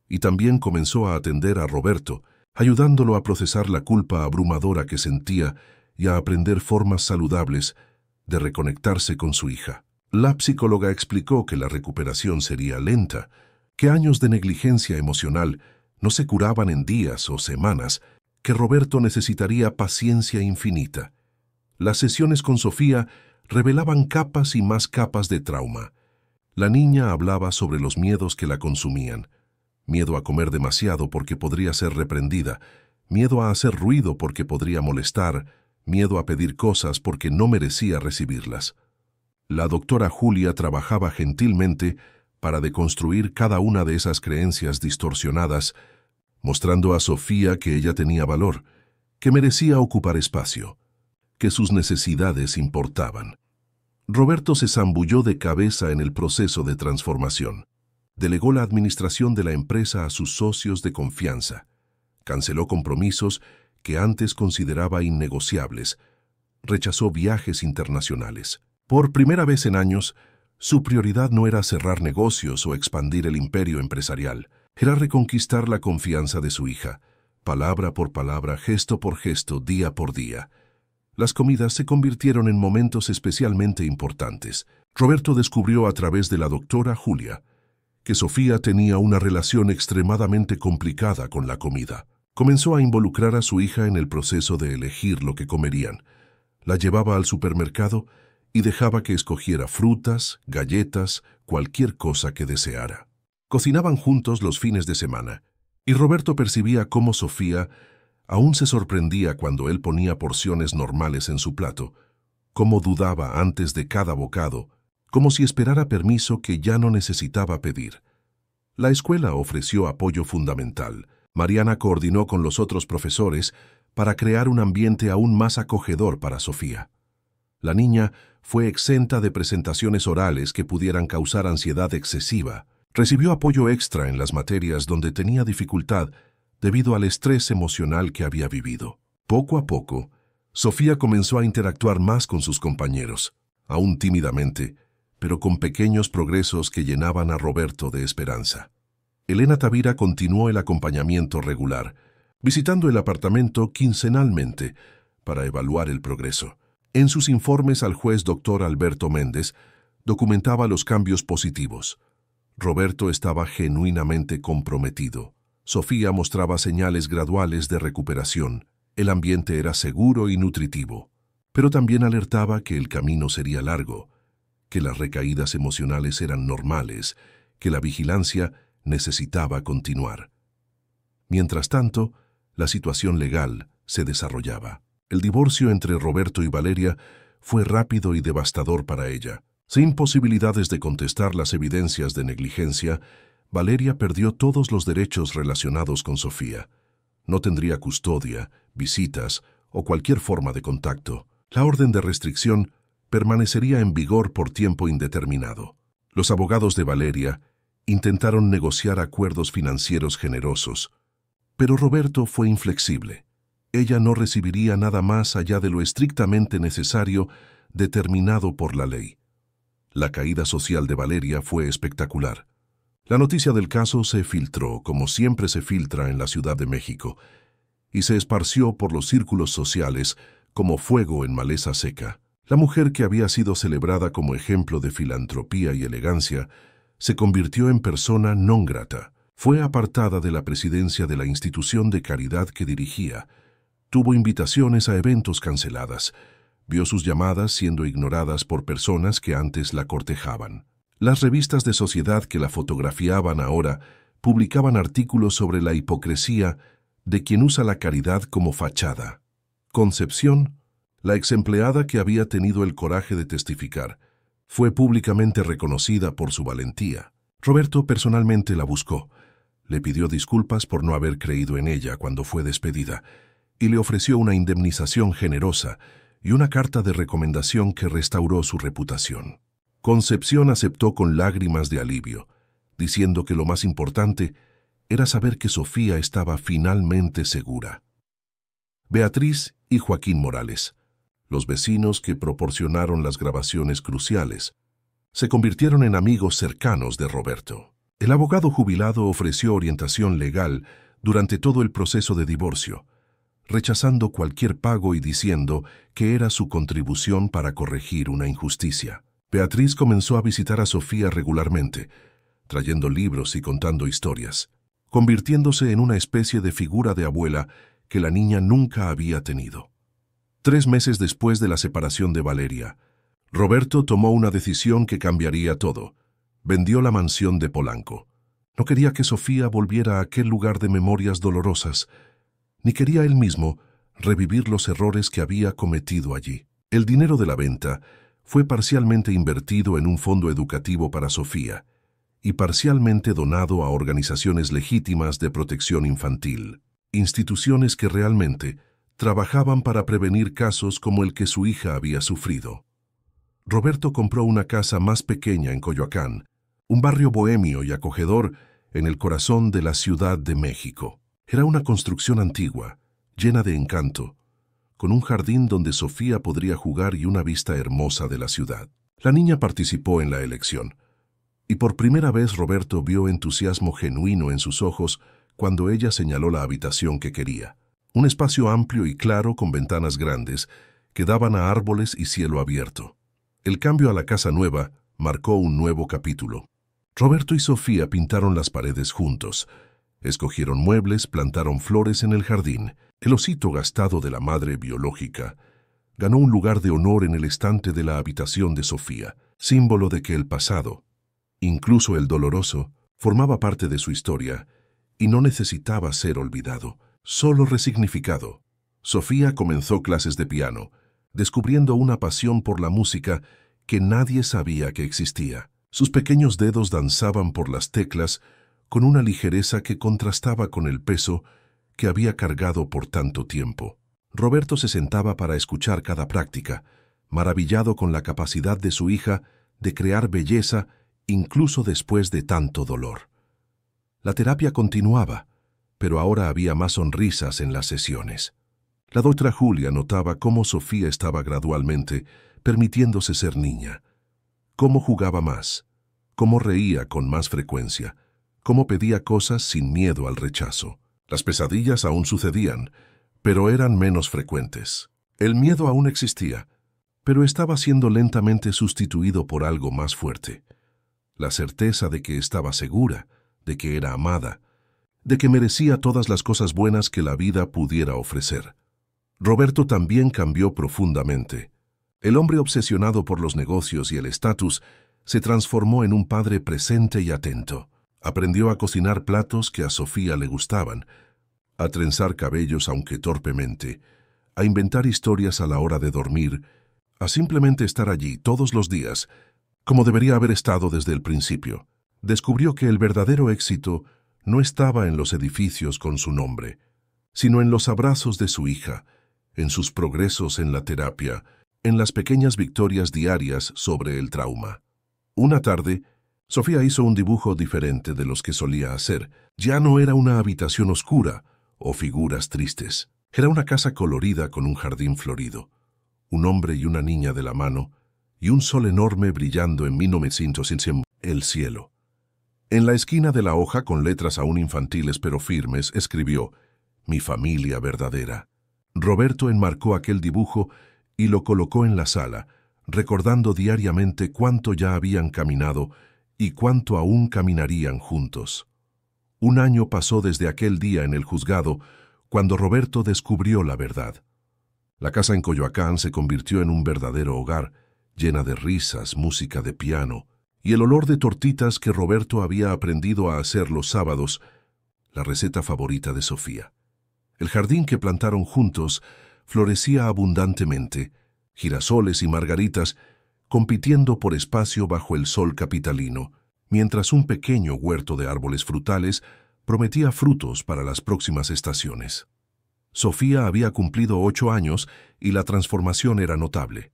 y también comenzó a atender a Roberto, ayudándolo a procesar la culpa abrumadora que sentía y a aprender formas saludables de reconectarse con su hija. La psicóloga explicó que la recuperación sería lenta, que años de negligencia emocional no se curaban en días o semanas, que Roberto necesitaría paciencia infinita. Las sesiones con Sofía revelaban capas y más capas de trauma. La niña hablaba sobre los miedos que la consumían: miedo a comer demasiado porque podría ser reprendida, miedo a hacer ruido porque podría molestar, miedo a pedir cosas porque no merecía recibirlas. La doctora Julia trabajaba gentilmente para deconstruir cada una de esas creencias distorsionadas, mostrando a Sofía que ella tenía valor, que merecía ocupar espacio, que sus necesidades importaban. Roberto se zambulló de cabeza en el proceso de transformación. Delegó la administración de la empresa a sus socios de confianza. Canceló compromisos que antes consideraba innegociables. Rechazó viajes internacionales. Por primera vez en años, su prioridad no era cerrar negocios o expandir el imperio empresarial. Era reconquistar la confianza de su hija, palabra por palabra, gesto por gesto, día por día. Las comidas se convirtieron en momentos especialmente importantes. Roberto descubrió a través de la doctora Julia que Sofía tenía una relación extremadamente complicada con la comida. Comenzó a involucrar a su hija en el proceso de elegir lo que comerían. La llevaba al supermercado y dejaba que escogiera frutas, galletas, cualquier cosa que deseara. Cocinaban juntos los fines de semana, y Roberto percibía cómo Sofía aún se sorprendía cuando él ponía porciones normales en su plato, cómo dudaba antes de cada bocado, como si esperara permiso que ya no necesitaba pedir. La escuela ofreció apoyo fundamental. Mariana coordinó con los otros profesores para crear un ambiente aún más acogedor para Sofía. La niña fue exenta de presentaciones orales que pudieran causar ansiedad excesiva. Recibió apoyo extra en las materias donde tenía dificultad debido al estrés emocional que había vivido. Poco a poco, Sofía comenzó a interactuar más con sus compañeros, aún tímidamente, pero con pequeños progresos que llenaban a Roberto de esperanza. Elena Tavira continuó el acompañamiento regular, visitando el apartamento quincenalmente para evaluar el progreso. En sus informes al juez Dr. Alberto Méndez, documentaba los cambios positivos. Roberto estaba genuinamente comprometido. Sofía mostraba señales graduales de recuperación. El ambiente era seguro y nutritivo, pero también alertaba que el camino sería largo, que las recaídas emocionales eran normales, que la vigilancia necesitaba continuar. Mientras tanto, la situación legal se desarrollaba. El divorcio entre Roberto y Valeria fue rápido y devastador para ella. Sin posibilidades de contestar las evidencias de negligencia, Valeria perdió todos los derechos relacionados con Sofía. No tendría custodia, visitas o cualquier forma de contacto. La orden de restricción permanecería en vigor por tiempo indeterminado. Los abogados de Valeria intentaron negociar acuerdos financieros generosos, pero Roberto fue inflexible. Ella no recibiría nada más allá de lo estrictamente necesario determinado por la ley. La caída social de Valeria fue espectacular. La noticia del caso se filtró, como siempre se filtra en la Ciudad de México, y se esparció por los círculos sociales como fuego en maleza seca. La mujer que había sido celebrada como ejemplo de filantropía y elegancia se convirtió en persona non grata. Fue apartada de la presidencia de la institución de caridad que dirigía. Tuvo invitaciones a eventos canceladas. Vio sus llamadas siendo ignoradas por personas que antes la cortejaban. Las revistas de sociedad que la fotografiaban ahora publicaban artículos sobre la hipocresía de quien usa la caridad como fachada. Concepción, la exempleada que había tenido el coraje de testificar, fue públicamente reconocida por su valentía. Roberto personalmente la buscó, le pidió disculpas por no haber creído en ella cuando fue despedida y le ofreció una indemnización generosa y una carta de recomendación que restauró su reputación. Concepción aceptó con lágrimas de alivio, diciendo que lo más importante era saber que Sofía estaba finalmente segura. Beatriz y Joaquín Morales, los vecinos que proporcionaron las grabaciones cruciales, se convirtieron en amigos cercanos de Roberto. El abogado jubilado ofreció orientación legal durante todo el proceso de divorcio, rechazando cualquier pago y diciendo que era su contribución para corregir una injusticia. Beatriz comenzó a visitar a Sofía regularmente, trayendo libros y contando historias, convirtiéndose en una especie de figura de abuela que la niña nunca había tenido. 3 meses después de la separación de Valeria, Roberto tomó una decisión que cambiaría todo. Vendió la mansión de Polanco. No quería que Sofía volviera a aquel lugar de memorias dolorosas, ni quería él mismo revivir los errores que había cometido allí. El dinero de la venta fue parcialmente invertido en un fondo educativo para Sofía y parcialmente donado a organizaciones legítimas de protección infantil, instituciones que realmente trabajaban para prevenir casos como el que su hija había sufrido. Roberto compró una casa más pequeña en Coyoacán, un barrio bohemio y acogedor en el corazón de la Ciudad de México. Era una construcción antigua, llena de encanto, con un jardín donde Sofía podría jugar y una vista hermosa de la ciudad. La niña participó en la elección, y por primera vez Roberto vio entusiasmo genuino en sus ojos cuando ella señaló la habitación que quería. Un espacio amplio y claro con ventanas grandes que daban a árboles y cielo abierto. El cambio a la casa nueva marcó un nuevo capítulo. Roberto y Sofía pintaron las paredes juntos, escogieron muebles, plantaron flores en el jardín. El osito gastado de la madre biológica ganó un lugar de honor en el estante de la habitación de Sofía, símbolo de que el pasado, incluso el doloroso, formaba parte de su historia y no necesitaba ser olvidado, solo resignificado. Sofía comenzó clases de piano, descubriendo una pasión por la música que nadie sabía que existía. Sus pequeños dedos danzaban por las teclas con una ligereza que contrastaba con el peso que había cargado por tanto tiempo. Roberto se sentaba para escuchar cada práctica, maravillado con la capacidad de su hija de crear belleza incluso después de tanto dolor. La terapia continuaba, pero ahora había más sonrisas en las sesiones. La doctora Julia notaba cómo Sofía estaba gradualmente permitiéndose ser niña, cómo jugaba más, cómo reía con más frecuencia, cómo pedía cosas sin miedo al rechazo. Las pesadillas aún sucedían, pero eran menos frecuentes. El miedo aún existía, pero estaba siendo lentamente sustituido por algo más fuerte. La certeza de que estaba segura, de que era amada, de que merecía todas las cosas buenas que la vida pudiera ofrecer. Roberto también cambió profundamente. El hombre obsesionado por los negocios y el estatus se transformó en un padre presente y atento. Aprendió a cocinar platos que a Sofía le gustaban, a trenzar cabellos aunque torpemente, a inventar historias a la hora de dormir, a simplemente estar allí todos los días, como debería haber estado desde el principio. Descubrió que el verdadero éxito no estaba en los edificios con su nombre, sino en los abrazos de su hija, en sus progresos en la terapia, en las pequeñas victorias diarias sobre el trauma. Una tarde, Sofía hizo un dibujo diferente de los que solía hacer. Ya no era una habitación oscura o figuras tristes. Era una casa colorida con un jardín florido, un hombre y una niña de la mano, y un sol enorme brillando en 1900 el cielo. En la esquina de la hoja, con letras aún infantiles pero firmes, escribió: «Mi familia verdadera». Roberto enmarcó aquel dibujo y lo colocó en la sala, recordando diariamente cuánto ya habían caminado y cuánto aún caminarían juntos. Un año pasó desde aquel día en el juzgado, cuando Roberto descubrió la verdad. La casa en Coyoacán se convirtió en un verdadero hogar, llena de risas, música de piano y el olor de tortitas que Roberto había aprendido a hacer los sábados, la receta favorita de Sofía. El jardín que plantaron juntos florecía abundantemente, girasoles y margaritas compitiendo por espacio bajo el sol capitalino, mientras un pequeño huerto de árboles frutales prometía frutos para las próximas estaciones. Sofía había cumplido 8 años y la transformación era notable.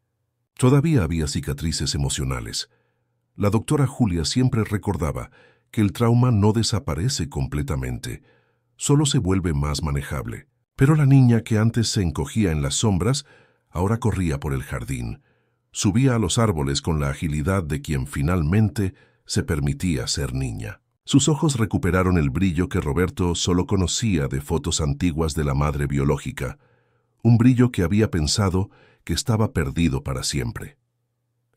Todavía había cicatrices emocionales. La doctora Julia siempre recordaba que el trauma no desaparece completamente, solo se vuelve más manejable. Pero la niña que antes se encogía en las sombras, ahora corría por el jardín. Subía a los árboles con la agilidad de quien finalmente se permitía ser niña. Sus ojos recuperaron el brillo que Roberto solo conocía de fotos antiguas de la madre biológica, un brillo que había pensado que estaba perdido para siempre.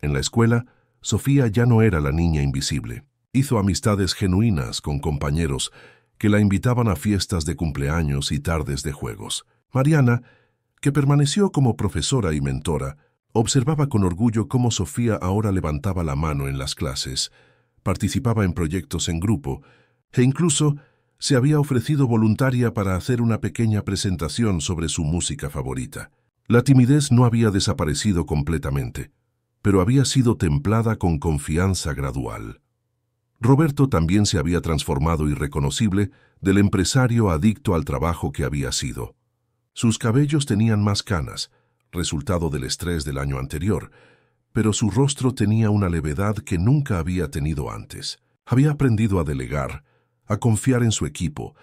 En la escuela, Sofía ya no era la niña invisible. Hizo amistades genuinas con compañeros que la invitaban a fiestas de cumpleaños y tardes de juegos. Mariana, que permaneció como profesora y mentora, observaba con orgullo cómo Sofía ahora levantaba la mano en las clases, participaba en proyectos en grupo e incluso se había ofrecido voluntaria para hacer una pequeña presentación sobre su música favorita. La timidez no había desaparecido completamente, pero había sido templada con confianza gradual. Roberto también se había transformado irreconocible del empresario adicto al trabajo que había sido. Sus cabellos tenían más canas, resultado del estrés del año anterior, pero su rostro tenía una levedad que nunca había tenido antes. Había aprendido a delegar, a confiar en su equipo,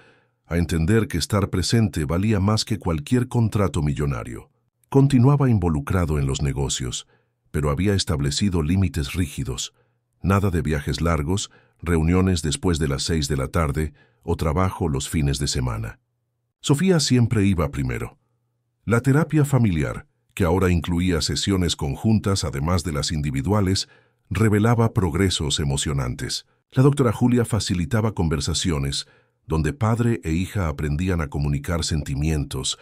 a entender que estar presente valía más que cualquier contrato millonario. Continuaba involucrado en los negocios, pero había establecido límites rígidos. Nada de viajes largos, reuniones después de las 6 de la tarde o trabajo los fines de semana. Sofía siempre iba primero. La terapia familiar, que ahora incluía sesiones conjuntas además de las individuales, revelaba progresos emocionantes. La doctora Julia facilitaba conversaciones donde padre e hija aprendían a comunicar sentimientos,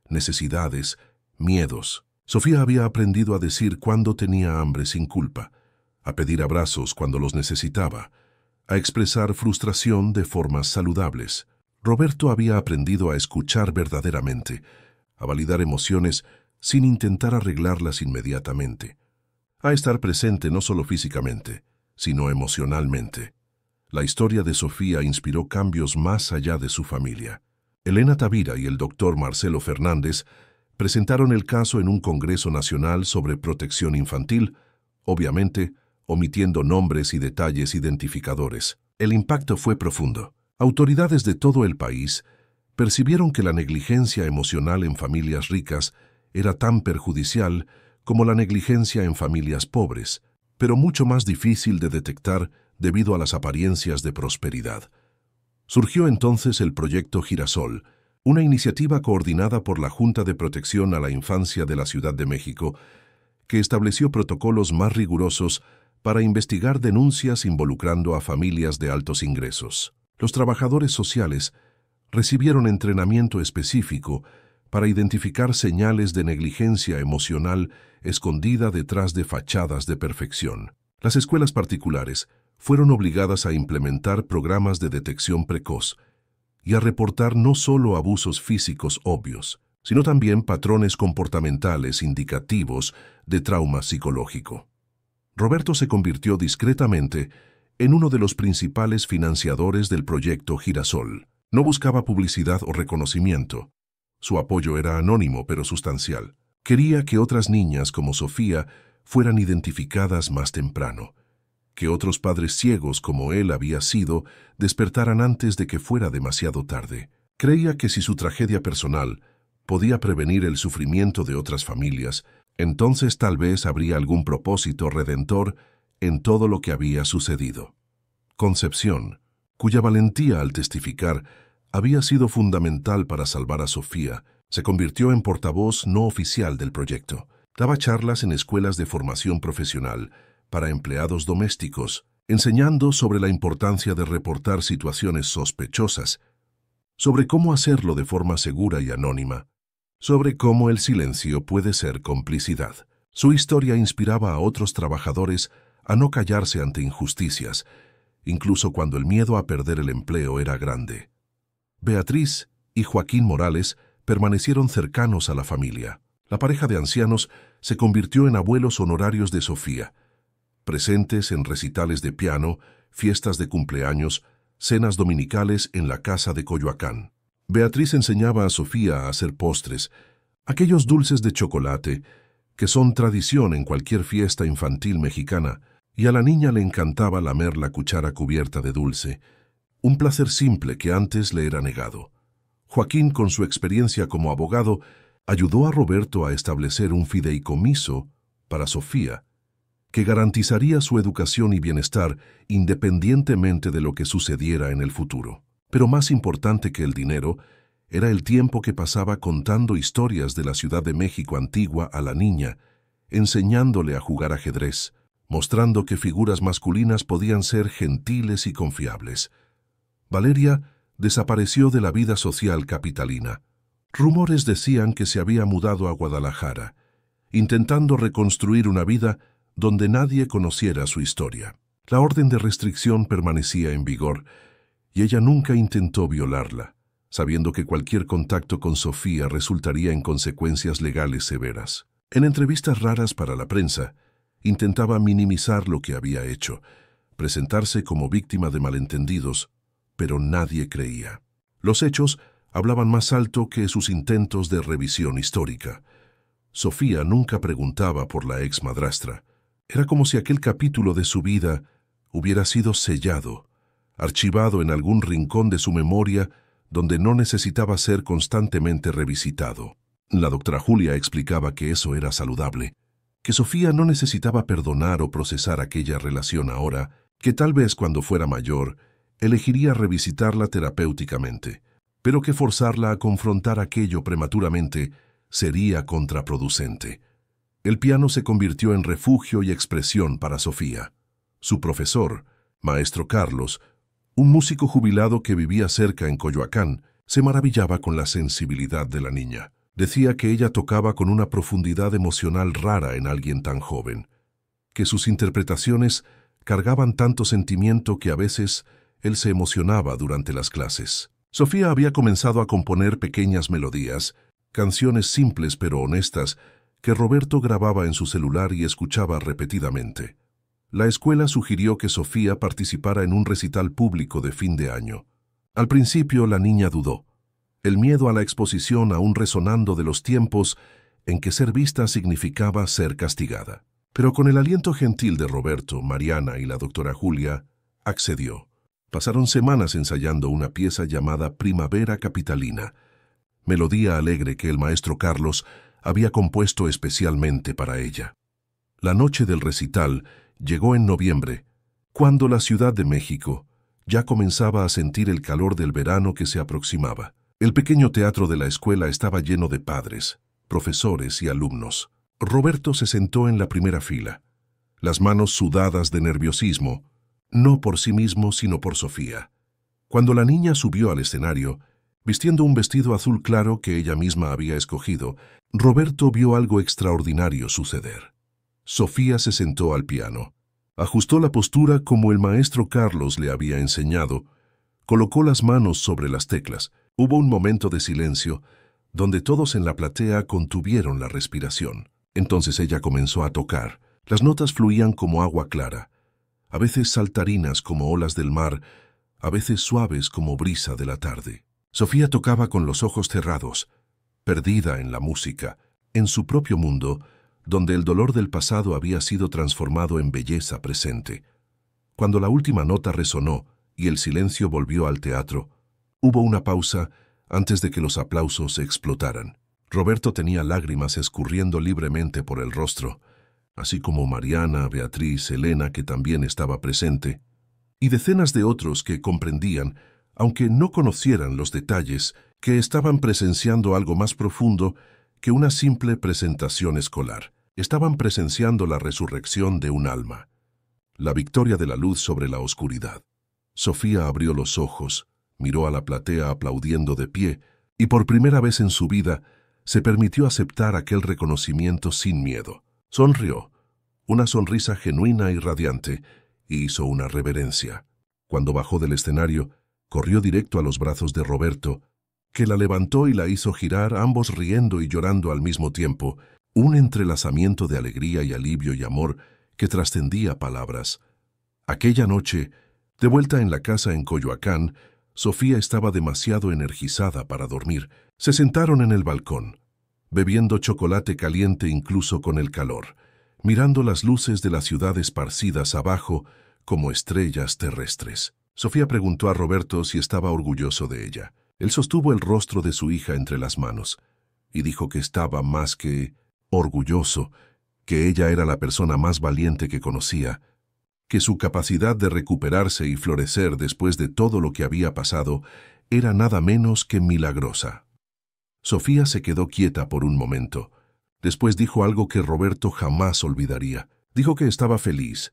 necesidades, miedos. Sofía había aprendido a decir cuando tenía hambre sin culpa, a pedir abrazos cuando los necesitaba, a expresar frustración de formas saludables. Roberto había aprendido a escuchar verdaderamente, a validar emociones sin intentar arreglarlas inmediatamente, a estar presente no solo físicamente, sino emocionalmente. La historia de Sofía inspiró cambios más allá de su familia. Elena Tavira y el doctor Marcelo Fernández presentaron el caso en un Congreso Nacional sobre Protección Infantil, obviamente omitiendo nombres y detalles identificadores. El impacto fue profundo. Autoridades de todo el país percibieron que la negligencia emocional en familias ricas era tan perjudicial como la negligencia en familias pobres, pero mucho más difícil de detectar debido a las apariencias de prosperidad. Surgió entonces el Proyecto Girasol, una iniciativa coordinada por la Junta de Protección a la Infancia de la Ciudad de México, que estableció protocolos más rigurosos para investigar denuncias involucrando a familias de altos ingresos. Los trabajadores sociales recibieron entrenamiento específico para identificar señales de negligencia emocional escondida detrás de fachadas de perfección. Las escuelas particulares fueron obligadas a implementar programas de detección precoz y a reportar no solo abusos físicos obvios, sino también patrones comportamentales indicativos de trauma psicológico. Roberto se convirtió discretamente en uno de los principales financiadores del proyecto Girasol. No buscaba publicidad o reconocimiento. Su apoyo era anónimo pero sustancial. Quería que otras niñas como Sofía fueran identificadas más temprano, que otros padres ciegos como él había sido despertaran antes de que fuera demasiado tarde. Creía que si su tragedia personal podía prevenir el sufrimiento de otras familias, entonces tal vez habría algún propósito redentor en todo lo que había sucedido. Concepción, cuya valentía al testificar había sido fundamental para salvar a Sofía, se convirtió en portavoz no oficial del proyecto. Daba charlas en escuelas de formación profesional para empleados domésticos, enseñando sobre la importancia de reportar situaciones sospechosas, sobre cómo hacerlo de forma segura y anónima, sobre cómo el silencio puede ser complicidad. Su historia inspiraba a otros trabajadores a no callarse ante injusticias, incluso cuando el miedo a perder el empleo era grande. Beatriz y Joaquín Morales permanecieron cercanos a la familia. La pareja de ancianos se convirtió en abuelos honorarios de Sofía, presentes en recitales de piano, fiestas de cumpleaños, cenas dominicales en la casa de Coyoacán. Beatriz enseñaba a Sofía a hacer postres, aquellos dulces de chocolate que son tradición en cualquier fiesta infantil mexicana, y a la niña le encantaba lamer la cuchara cubierta de dulce, un placer simple que antes le era negado. Joaquín, con su experiencia como abogado, ayudó a Roberto a establecer un fideicomiso para Sofía, que garantizaría su educación y bienestar independientemente de lo que sucediera en el futuro. Pero más importante que el dinero era el tiempo que pasaba contando historias de la Ciudad de México antigua a la niña, enseñándole a jugar ajedrez, mostrando que figuras masculinas podían ser gentiles y confiables. Valeria desapareció de la vida social capitalina. Rumores decían que se había mudado a Guadalajara, intentando reconstruir una vida donde nadie conociera su historia. La orden de restricción permanecía en vigor, y ella nunca intentó violarla, sabiendo que cualquier contacto con Sofía resultaría en consecuencias legales severas. En entrevistas raras para la prensa, intentaba minimizar lo que había hecho, presentarse como víctima de malentendidos, pero nadie creía. Los hechos hablaban más alto que sus intentos de revisión histórica. Sofía nunca preguntaba por la ex madrastra. Era como si aquel capítulo de su vida hubiera sido sellado, archivado en algún rincón de su memoria donde no necesitaba ser constantemente revisitado. La doctora Julia explicaba que eso era saludable, que Sofía no necesitaba perdonar o procesar aquella relación ahora, que tal vez cuando fuera mayor elegiría revisitarla terapéuticamente, pero que forzarla a confrontar aquello prematuramente sería contraproducente. El piano se convirtió en refugio y expresión para Sofía. Su profesor, maestro Carlos, un músico jubilado que vivía cerca en Coyoacán, se maravillaba con la sensibilidad de la niña. Decía que ella tocaba con una profundidad emocional rara en alguien tan joven, que sus interpretaciones cargaban tanto sentimiento que a veces él se emocionaba durante las clases. Sofía había comenzado a componer pequeñas melodías, canciones simples pero honestas, que Roberto grababa en su celular y escuchaba repetidamente. La escuela sugirió que Sofía participara en un recital público de fin de año. Al principio la niña dudó, el miedo a la exposición aún resonando de los tiempos en que ser vista significaba ser castigada. Pero con el aliento gentil de Roberto, Mariana y la doctora Julia, accedió. Pasaron semanas ensayando una pieza llamada Primavera Capitalina, melodía alegre que el maestro Carlos había compuesto especialmente para ella. La noche del recital llegó en noviembre, cuando la Ciudad de México ya comenzaba a sentir el calor del verano que se aproximaba. El pequeño teatro de la escuela estaba lleno de padres, profesores y alumnos. Roberto se sentó en la primera fila, las manos sudadas de nerviosismo, no por sí mismo sino por Sofía. Cuando la niña subió al escenario, vistiendo un vestido azul claro que ella misma había escogido, Roberto vio algo extraordinario suceder. Sofía se sentó al piano, ajustó la postura como el maestro Carlos le había enseñado, colocó las manos sobre las teclas. Hubo un momento de silencio, donde todos en la platea contuvieron la respiración. Entonces ella comenzó a tocar. Las notas fluían como agua clara, a veces saltarinas como olas del mar, a veces suaves como brisa de la tarde. Sofía tocaba con los ojos cerrados, perdida en la música, en su propio mundo, donde el dolor del pasado había sido transformado en belleza presente. Cuando la última nota resonó y el silencio volvió al teatro, hubo una pausa antes de que los aplausos explotaran. Roberto tenía lágrimas escurriendo libremente por el rostro, así como Mariana, Beatriz, Elena, que también estaba presente, y decenas de otros que comprendían, aunque no conocieran los detalles, que estaban presenciando algo más profundo que una simple presentación escolar. Estaban presenciando la resurrección de un alma, la victoria de la luz sobre la oscuridad. Sofía abrió los ojos, miró a la platea aplaudiendo de pie, y por primera vez en su vida se permitió aceptar aquel reconocimiento sin miedo. Sonrió, una sonrisa genuina y radiante, y hizo una reverencia. Cuando bajó del escenario, corrió directo a los brazos de Roberto, que la levantó y la hizo girar, ambos riendo y llorando al mismo tiempo, un entrelazamiento de alegría y alivio y amor que trascendía palabras. Aquella noche, de vuelta en la casa en Coyoacán, Sofía estaba demasiado energizada para dormir. Se sentaron en el balcón, bebiendo chocolate caliente incluso con el calor, mirando las luces de la ciudad esparcidas abajo como estrellas terrestres. Sofía preguntó a Roberto si estaba orgulloso de ella. Él sostuvo el rostro de su hija entre las manos y dijo que estaba más que orgulloso, que ella era la persona más valiente que conocía, que su capacidad de recuperarse y florecer después de todo lo que había pasado era nada menos que milagrosa. Sofía se quedó quieta por un momento. Después dijo algo que Roberto jamás olvidaría. Dijo que estaba feliz,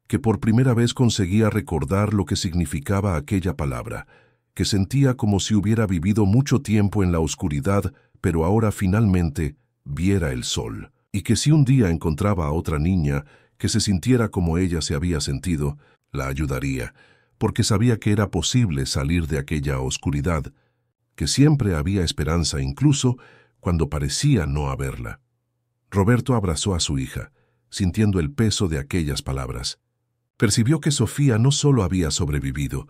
que por primera vez conseguía recordar lo que significaba aquella palabra, que sentía como si hubiera vivido mucho tiempo en la oscuridad, pero ahora finalmente viera el sol, y que si un día encontraba a otra niña que se sintiera como ella se había sentido, la ayudaría, porque sabía que era posible salir de aquella oscuridad, que siempre había esperanza incluso cuando parecía no haberla. Roberto abrazó a su hija, sintiendo el peso de aquellas palabras. Percibió que Sofía no solo había sobrevivido,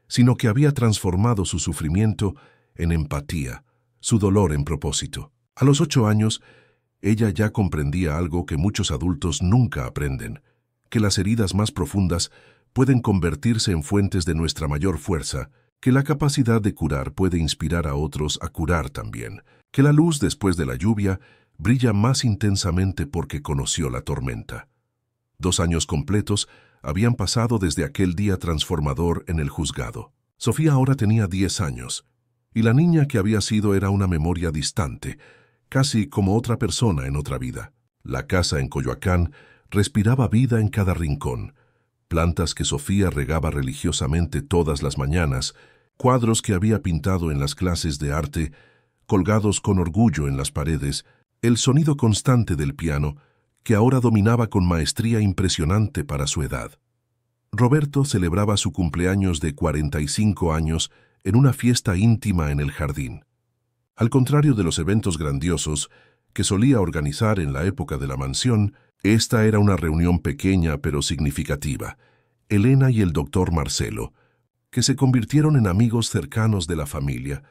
sino que había transformado su sufrimiento en empatía, su dolor en propósito. A los 8 años, ella ya comprendía algo que muchos adultos nunca aprenden, que las heridas más profundas pueden convertirse en fuentes de nuestra mayor fuerza, que la capacidad de curar puede inspirar a otros a curar también, que la luz después de la lluvia brilla más intensamente porque conoció la tormenta. 2 años completos habían pasado desde aquel día transformador en el juzgado. Sofía ahora tenía 10 años, y la niña que había sido era una memoria distante, casi como otra persona en otra vida. La casa en Coyoacán respiraba vida en cada rincón, plantas que Sofía regaba religiosamente todas las mañanas, cuadros que había pintado en las clases de arte, colgados con orgullo en las paredes, el sonido constante del piano, que ahora dominaba con maestría impresionante para su edad. Roberto celebraba su cumpleaños de 45 años en una fiesta íntima en el jardín. Al contrario de los eventos grandiosos que solía organizar en la época de la mansión, esta era una reunión pequeña pero significativa. Elena y el doctor Marcelo, que se convirtieron en amigos cercanos de la familia,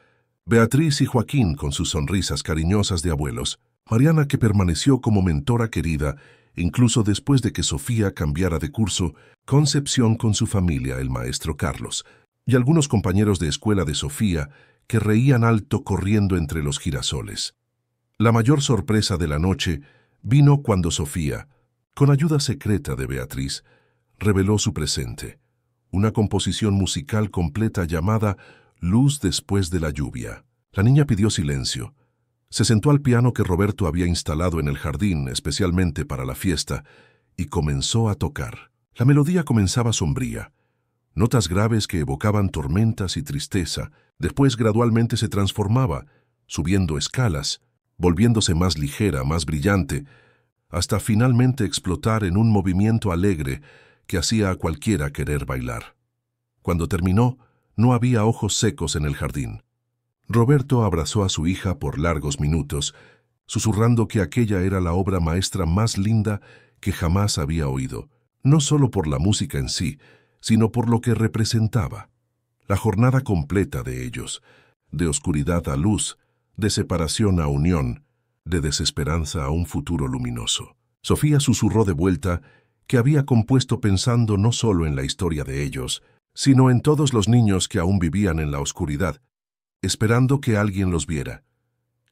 Beatriz y Joaquín con sus sonrisas cariñosas de abuelos, Mariana, que permaneció como mentora querida incluso después de que Sofía cambiara de curso, Concepción con su familia, el maestro Carlos, y algunos compañeros de escuela de Sofía que reían alto corriendo entre los girasoles. La mayor sorpresa de la noche vino cuando Sofía, con ayuda secreta de Beatriz, reveló su presente, una composición musical completa llamada Luz después de la lluvia. La niña pidió silencio. Se sentó al piano que Roberto había instalado en el jardín especialmente para la fiesta y comenzó a tocar. La melodía comenzaba sombría, notas graves que evocaban tormentas y tristeza. Después gradualmente se transformaba, subiendo escalas, volviéndose más ligera, más brillante, hasta finalmente explotar en un movimiento alegre que hacía a cualquiera querer bailar. Cuando terminó, no había ojos secos en el jardín. Roberto abrazó a su hija por largos minutos, susurrando que aquella era la obra maestra más linda que jamás había oído, no solo por la música en sí, sino por lo que representaba. La jornada completa de ellos, de oscuridad a luz, de separación a unión, de desesperanza a un futuro luminoso. Sofía susurró de vuelta que había compuesto pensando no solo en la historia de ellos, sino en todos los niños que aún vivían en la oscuridad, esperando que alguien los viera.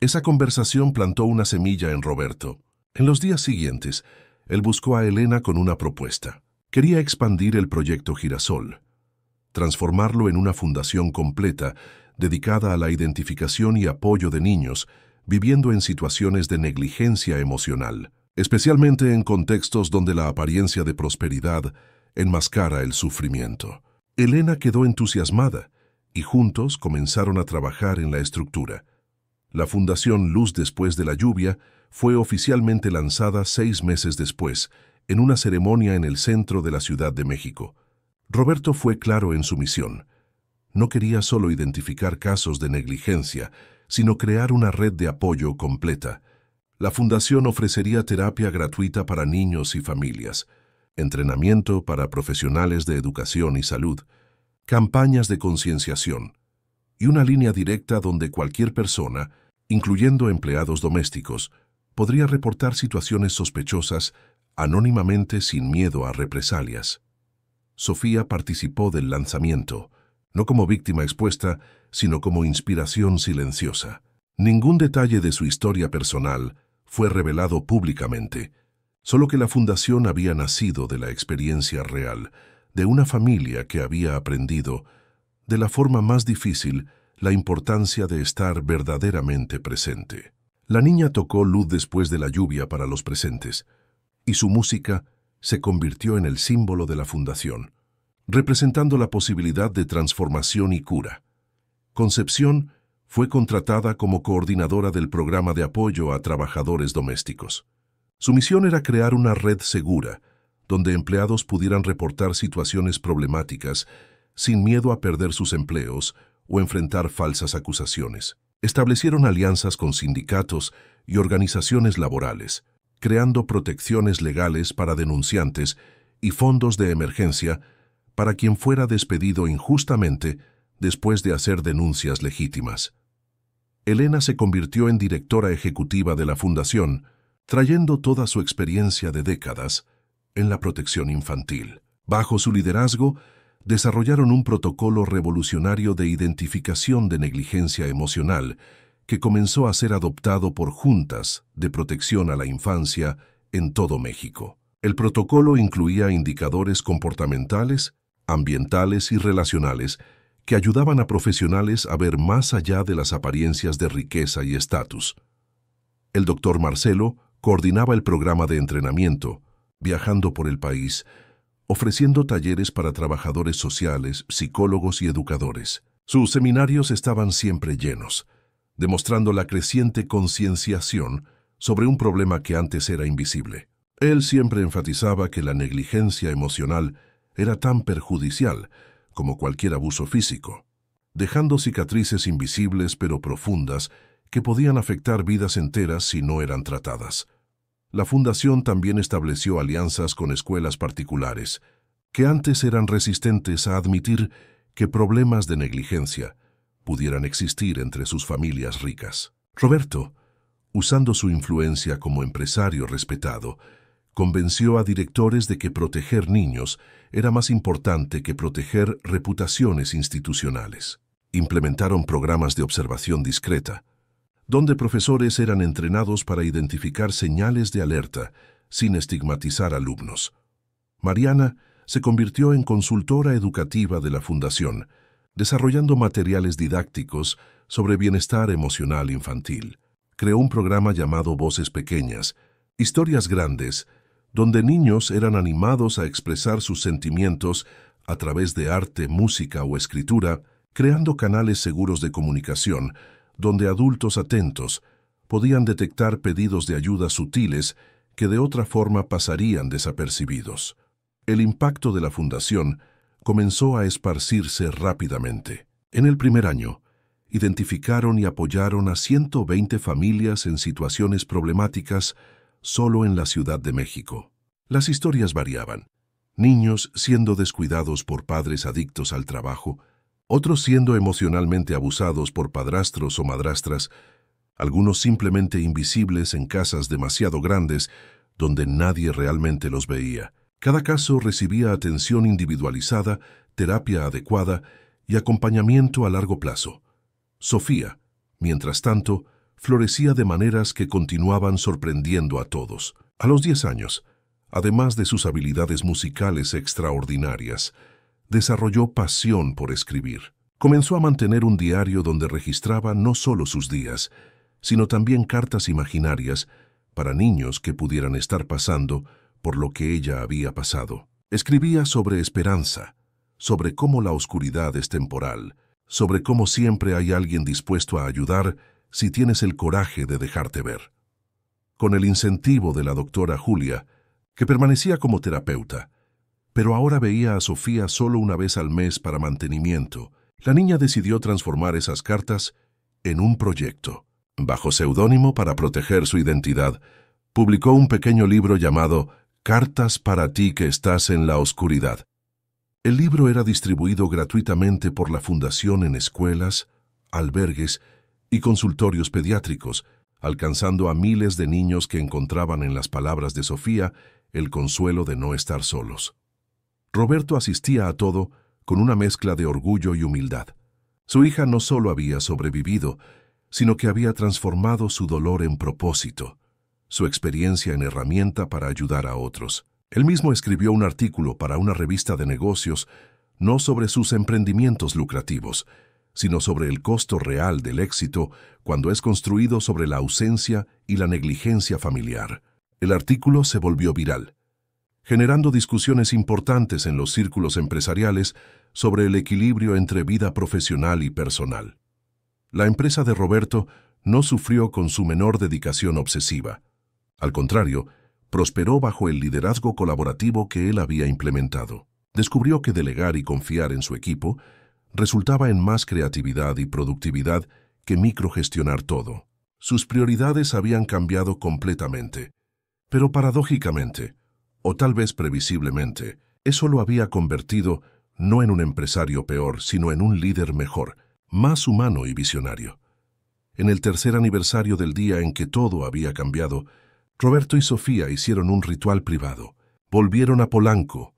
Esa conversación plantó una semilla en Roberto. En los días siguientes, él buscó a Elena con una propuesta. Quería expandir el proyecto Girasol, transformarlo en una fundación completa dedicada a la identificación y apoyo de niños viviendo en situaciones de negligencia emocional, especialmente en contextos donde la apariencia de prosperidad enmascara el sufrimiento. Elena quedó entusiasmada y juntos comenzaron a trabajar en la estructura. La Fundación Luz Después de la Lluvia fue oficialmente lanzada 6 meses después, en una ceremonia en el centro de la Ciudad de México. Roberto fue claro en su misión. No quería solo identificar casos de negligencia, sino crear una red de apoyo completa. La fundación ofrecería terapia gratuita para niños y familias, entrenamiento para profesionales de educación y salud, campañas de concienciación y una línea directa donde cualquier persona, incluyendo empleados domésticos, podría reportar situaciones sospechosas anónimamente sin miedo a represalias. Sofía participó del lanzamiento, no como víctima expuesta, sino como inspiración silenciosa. Ningún detalle de su historia personal fue revelado públicamente, solo que la fundación había nacido de la experiencia real, de una familia que había aprendido, de la forma más difícil, la importancia de estar verdaderamente presente. La niña tocó Luz Después de la Lluvia para los presentes, y su música se convirtió en el símbolo de la fundación, representando la posibilidad de transformación y cura. Concepción fue contratada como coordinadora del programa de apoyo a trabajadores domésticos. Su misión era crear una red segura, donde empleados pudieran reportar situaciones problemáticas sin miedo a perder sus empleos o enfrentar falsas acusaciones. Establecieron alianzas con sindicatos y organizaciones laborales, creando protecciones legales para denunciantes y fondos de emergencia para quien fuera despedido injustamente después de hacer denuncias legítimas. Elena se convirtió en directora ejecutiva de la fundación, trayendo toda su experiencia de décadas en la protección infantil. Bajo su liderazgo, desarrollaron un protocolo revolucionario de identificación de negligencia emocional que comenzó a ser adoptado por juntas de protección a la infancia en todo México. El protocolo incluía indicadores comportamentales, ambientales y relacionales que ayudaban a profesionales a ver más allá de las apariencias de riqueza y estatus. El doctor Marcelo coordinaba el programa de entrenamiento, viajando por el país, ofreciendo talleres para trabajadores sociales, psicólogos y educadores. Sus seminarios estaban siempre llenos, demostrando la creciente concienciación sobre un problema que antes era invisible. Él siempre enfatizaba que la negligencia emocional era tan perjudicial como cualquier abuso físico, dejando cicatrices invisibles pero profundas que podían afectar vidas enteras si no eran tratadas. La fundación también estableció alianzas con escuelas particulares, que antes eran resistentes a admitir que problemas de negligencia pudieran existir entre sus familias ricas. Roberto, usando su influencia como empresario respetado, convenció a directores de que proteger niños era más importante que proteger reputaciones institucionales. Implementaron programas de observación discreta, donde profesores eran entrenados para identificar señales de alerta sin estigmatizar alumnos. Mariana se convirtió en consultora educativa de la fundación, desarrollando materiales didácticos sobre bienestar emocional infantil. Creó un programa llamado Voces Pequeñas, historias grandes, donde niños eran animados a expresar sus sentimientos a través de arte, música o escritura, creando canales seguros de comunicación, donde adultos atentos podían detectar pedidos de ayuda sutiles que de otra forma pasarían desapercibidos. El impacto de la fundación comenzó a esparcirse rápidamente. En el primer año, identificaron y apoyaron a 120 familias en situaciones problemáticas solo en la Ciudad de México. Las historias variaban. Niños siendo descuidados por padres adictos al trabajo, otros siendo emocionalmente abusados por padrastros o madrastras, algunos simplemente invisibles en casas demasiado grandes donde nadie realmente los veía. Cada caso recibía atención individualizada, terapia adecuada y acompañamiento a largo plazo. Sofía, mientras tanto, florecía de maneras que continuaban sorprendiendo a todos. A los 10 años, además de sus habilidades musicales extraordinarias, desarrolló pasión por escribir. Comenzó a mantener un diario donde registraba no solo sus días, sino también cartas imaginarias para niños que pudieran estar pasando por lo que ella había pasado. Escribía sobre esperanza, sobre cómo la oscuridad es temporal, sobre cómo siempre hay alguien dispuesto a ayudar si tienes el coraje de dejarte ver. Con el incentivo de la doctora Julia, que permanecía como terapeuta, pero ahora veía a Sofía solo una vez al mes para mantenimiento, la niña decidió transformar esas cartas en un proyecto. Bajo seudónimo para proteger su identidad, publicó un pequeño libro llamado Cartas para ti que estás en la oscuridad. El libro era distribuido gratuitamente por la Fundación en escuelas, albergues y consultorios pediátricos, alcanzando a miles de niños que encontraban en las palabras de Sofía el consuelo de no estar solos. Roberto asistía a todo con una mezcla de orgullo y humildad. Su hija no solo había sobrevivido, sino que había transformado su dolor en propósito, su experiencia en herramienta para ayudar a otros. Él mismo escribió un artículo para una revista de negocios, no sobre sus emprendimientos lucrativos, sino sobre el costo real del éxito cuando es construido sobre la ausencia y la negligencia familiar. El artículo se volvió viral, generando discusiones importantes en los círculos empresariales sobre el equilibrio entre vida profesional y personal. La empresa de Roberto no sufrió con su menor dedicación obsesiva. Al contrario, prosperó bajo el liderazgo colaborativo que él había implementado. Descubrió que delegar y confiar en su equipo resultaba en más creatividad y productividad que microgestionar todo. Sus prioridades habían cambiado completamente, pero paradójicamente, o tal vez previsiblemente, eso lo había convertido no en un empresario peor, sino en un líder mejor, más humano y visionario. En el tercer aniversario del día en que todo había cambiado, Roberto y Sofía hicieron un ritual privado. Volvieron a Polanco,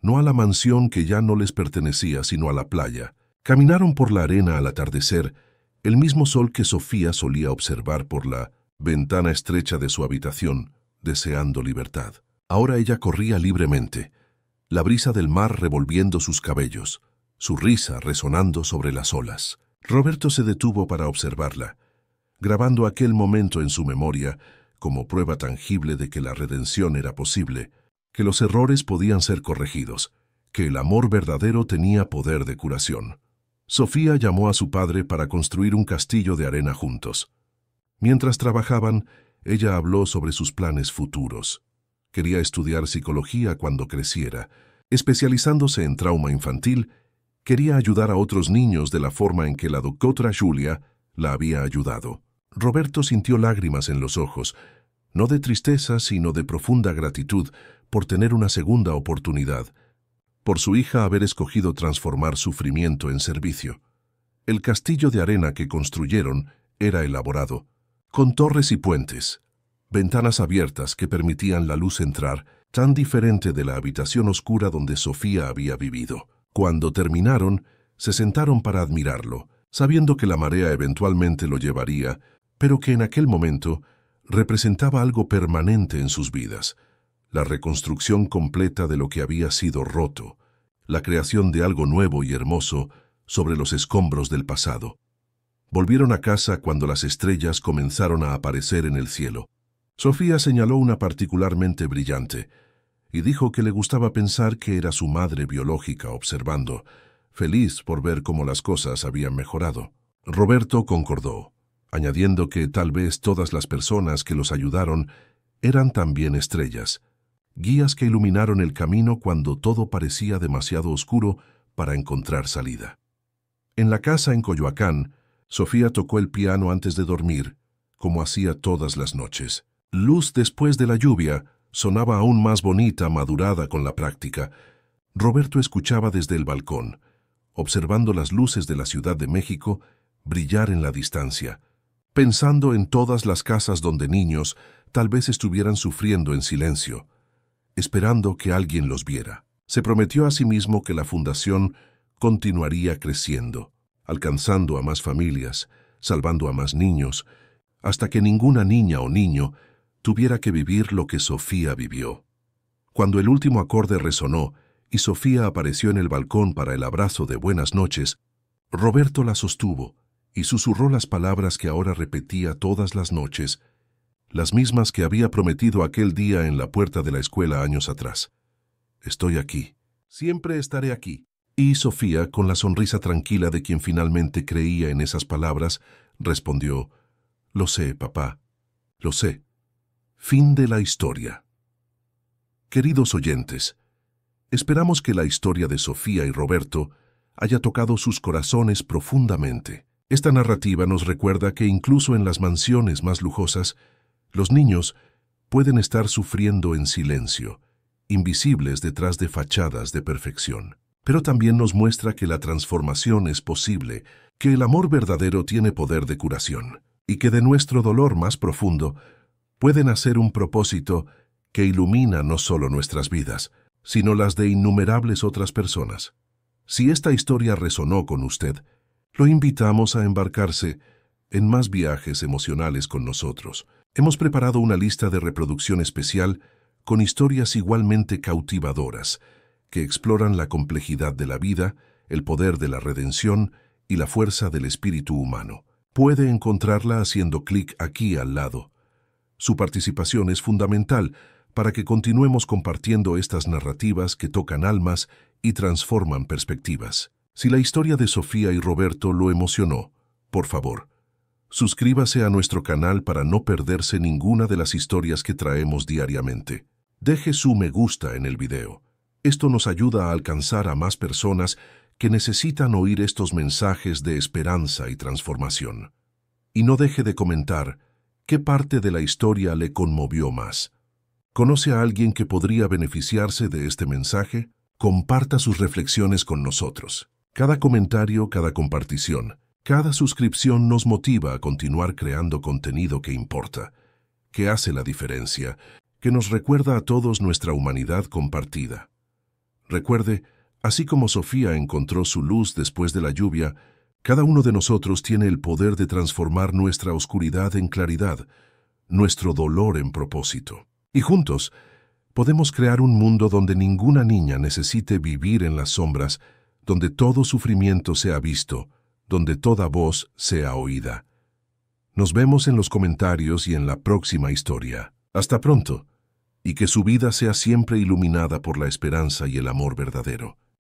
no a la mansión que ya no les pertenecía, sino a la playa. Caminaron por la arena al atardecer, el mismo sol que Sofía solía observar por la ventana estrecha de su habitación, deseando libertad. Ahora ella corría libremente, la brisa del mar revolviendo sus cabellos, su risa resonando sobre las olas. Roberto se detuvo para observarla, grabando aquel momento en su memoria como prueba tangible de que la redención era posible, que los errores podían ser corregidos, que el amor verdadero tenía poder de curación. Sofía llamó a su padre para construir un castillo de arena juntos. Mientras trabajaban, ella habló sobre sus planes futuros. Quería estudiar psicología cuando creciera. Especializándose en trauma infantil, quería ayudar a otros niños de la forma en que la doctora Julia la había ayudado. Roberto sintió lágrimas en los ojos, no de tristeza, sino de profunda gratitud por tener una segunda oportunidad, por su hija haber escogido transformar sufrimiento en servicio. El castillo de arena que construyeron era elaborado, con torres y puentes, ventanas abiertas que permitían la luz entrar, tan diferente de la habitación oscura donde Sofía había vivido. Cuando terminaron, se sentaron para admirarlo, sabiendo que la marea eventualmente lo llevaría, pero que en aquel momento representaba algo permanente en sus vidas, la reconstrucción completa de lo que había sido roto, la creación de algo nuevo y hermoso sobre los escombros del pasado. Volvieron a casa cuando las estrellas comenzaron a aparecer en el cielo. Sofía señaló una particularmente brillante y dijo que le gustaba pensar que era su madre biológica observando, feliz por ver cómo las cosas habían mejorado. Roberto concordó, añadiendo que tal vez todas las personas que los ayudaron eran también estrellas, guías que iluminaron el camino cuando todo parecía demasiado oscuro para encontrar salida. En la casa en Coyoacán, Sofía tocó el piano antes de dormir, como hacía todas las noches. Luz después de la lluvia sonaba aún más bonita, madurada con la práctica. Roberto escuchaba desde el balcón, observando las luces de la Ciudad de México brillar en la distancia, pensando en todas las casas donde niños tal vez estuvieran sufriendo en silencio, esperando que alguien los viera. Se prometió a sí mismo que la fundación continuaría creciendo, alcanzando a más familias, salvando a más niños, hasta que ninguna niña o niño tuviera que vivir lo que Sofía vivió. Cuando el último acorde resonó y Sofía apareció en el balcón para el abrazo de buenas noches, Roberto la sostuvo y susurró las palabras que ahora repetía todas las noches, las mismas que había prometido aquel día en la puerta de la escuela años atrás. Estoy aquí. Siempre estaré aquí. Y Sofía, con la sonrisa tranquila de quien finalmente creía en esas palabras, respondió, «Lo sé, papá. Lo sé». Fin de la historia. Queridos oyentes, esperamos que la historia de Sofía y Roberto haya tocado sus corazones profundamente. Esta narrativa nos recuerda que incluso en las mansiones más lujosas, los niños pueden estar sufriendo en silencio, invisibles detrás de fachadas de perfección. Pero también nos muestra que la transformación es posible, que el amor verdadero tiene poder de curación, y que de nuestro dolor más profundo puede nacer un propósito que ilumina no solo nuestras vidas, sino las de innumerables otras personas. Si esta historia resonó con usted, lo invitamos a embarcarse en más viajes emocionales con nosotros. Hemos preparado una lista de reproducción especial con historias igualmente cautivadoras, que exploran la complejidad de la vida, el poder de la redención y la fuerza del espíritu humano. Puede encontrarla haciendo clic aquí al lado. Su participación es fundamental para que continuemos compartiendo estas narrativas que tocan almas y transforman perspectivas. Si la historia de Sofía y Roberto lo emocionó, por favor, suscríbase a nuestro canal para no perderse ninguna de las historias que traemos diariamente. Deje su me gusta en el video. Esto nos ayuda a alcanzar a más personas que necesitan oír estos mensajes de esperanza y transformación. Y no deje de comentar qué parte de la historia le conmovió más. ¿Conoce a alguien que podría beneficiarse de este mensaje? Comparta sus reflexiones con nosotros. Cada comentario, cada compartición, cada suscripción nos motiva a continuar creando contenido que importa, que hace la diferencia, que nos recuerda a todos nuestra humanidad compartida. Recuerde, así como Sofía encontró su luz después de la lluvia, cada uno de nosotros tiene el poder de transformar nuestra oscuridad en claridad, nuestro dolor en propósito. Y juntos, podemos crear un mundo donde ninguna niña necesite vivir en las sombras, donde todo sufrimiento sea visto, donde toda voz sea oída. Nos vemos en los comentarios y en la próxima historia. Hasta pronto, y que su vida sea siempre iluminada por la esperanza y el amor verdadero.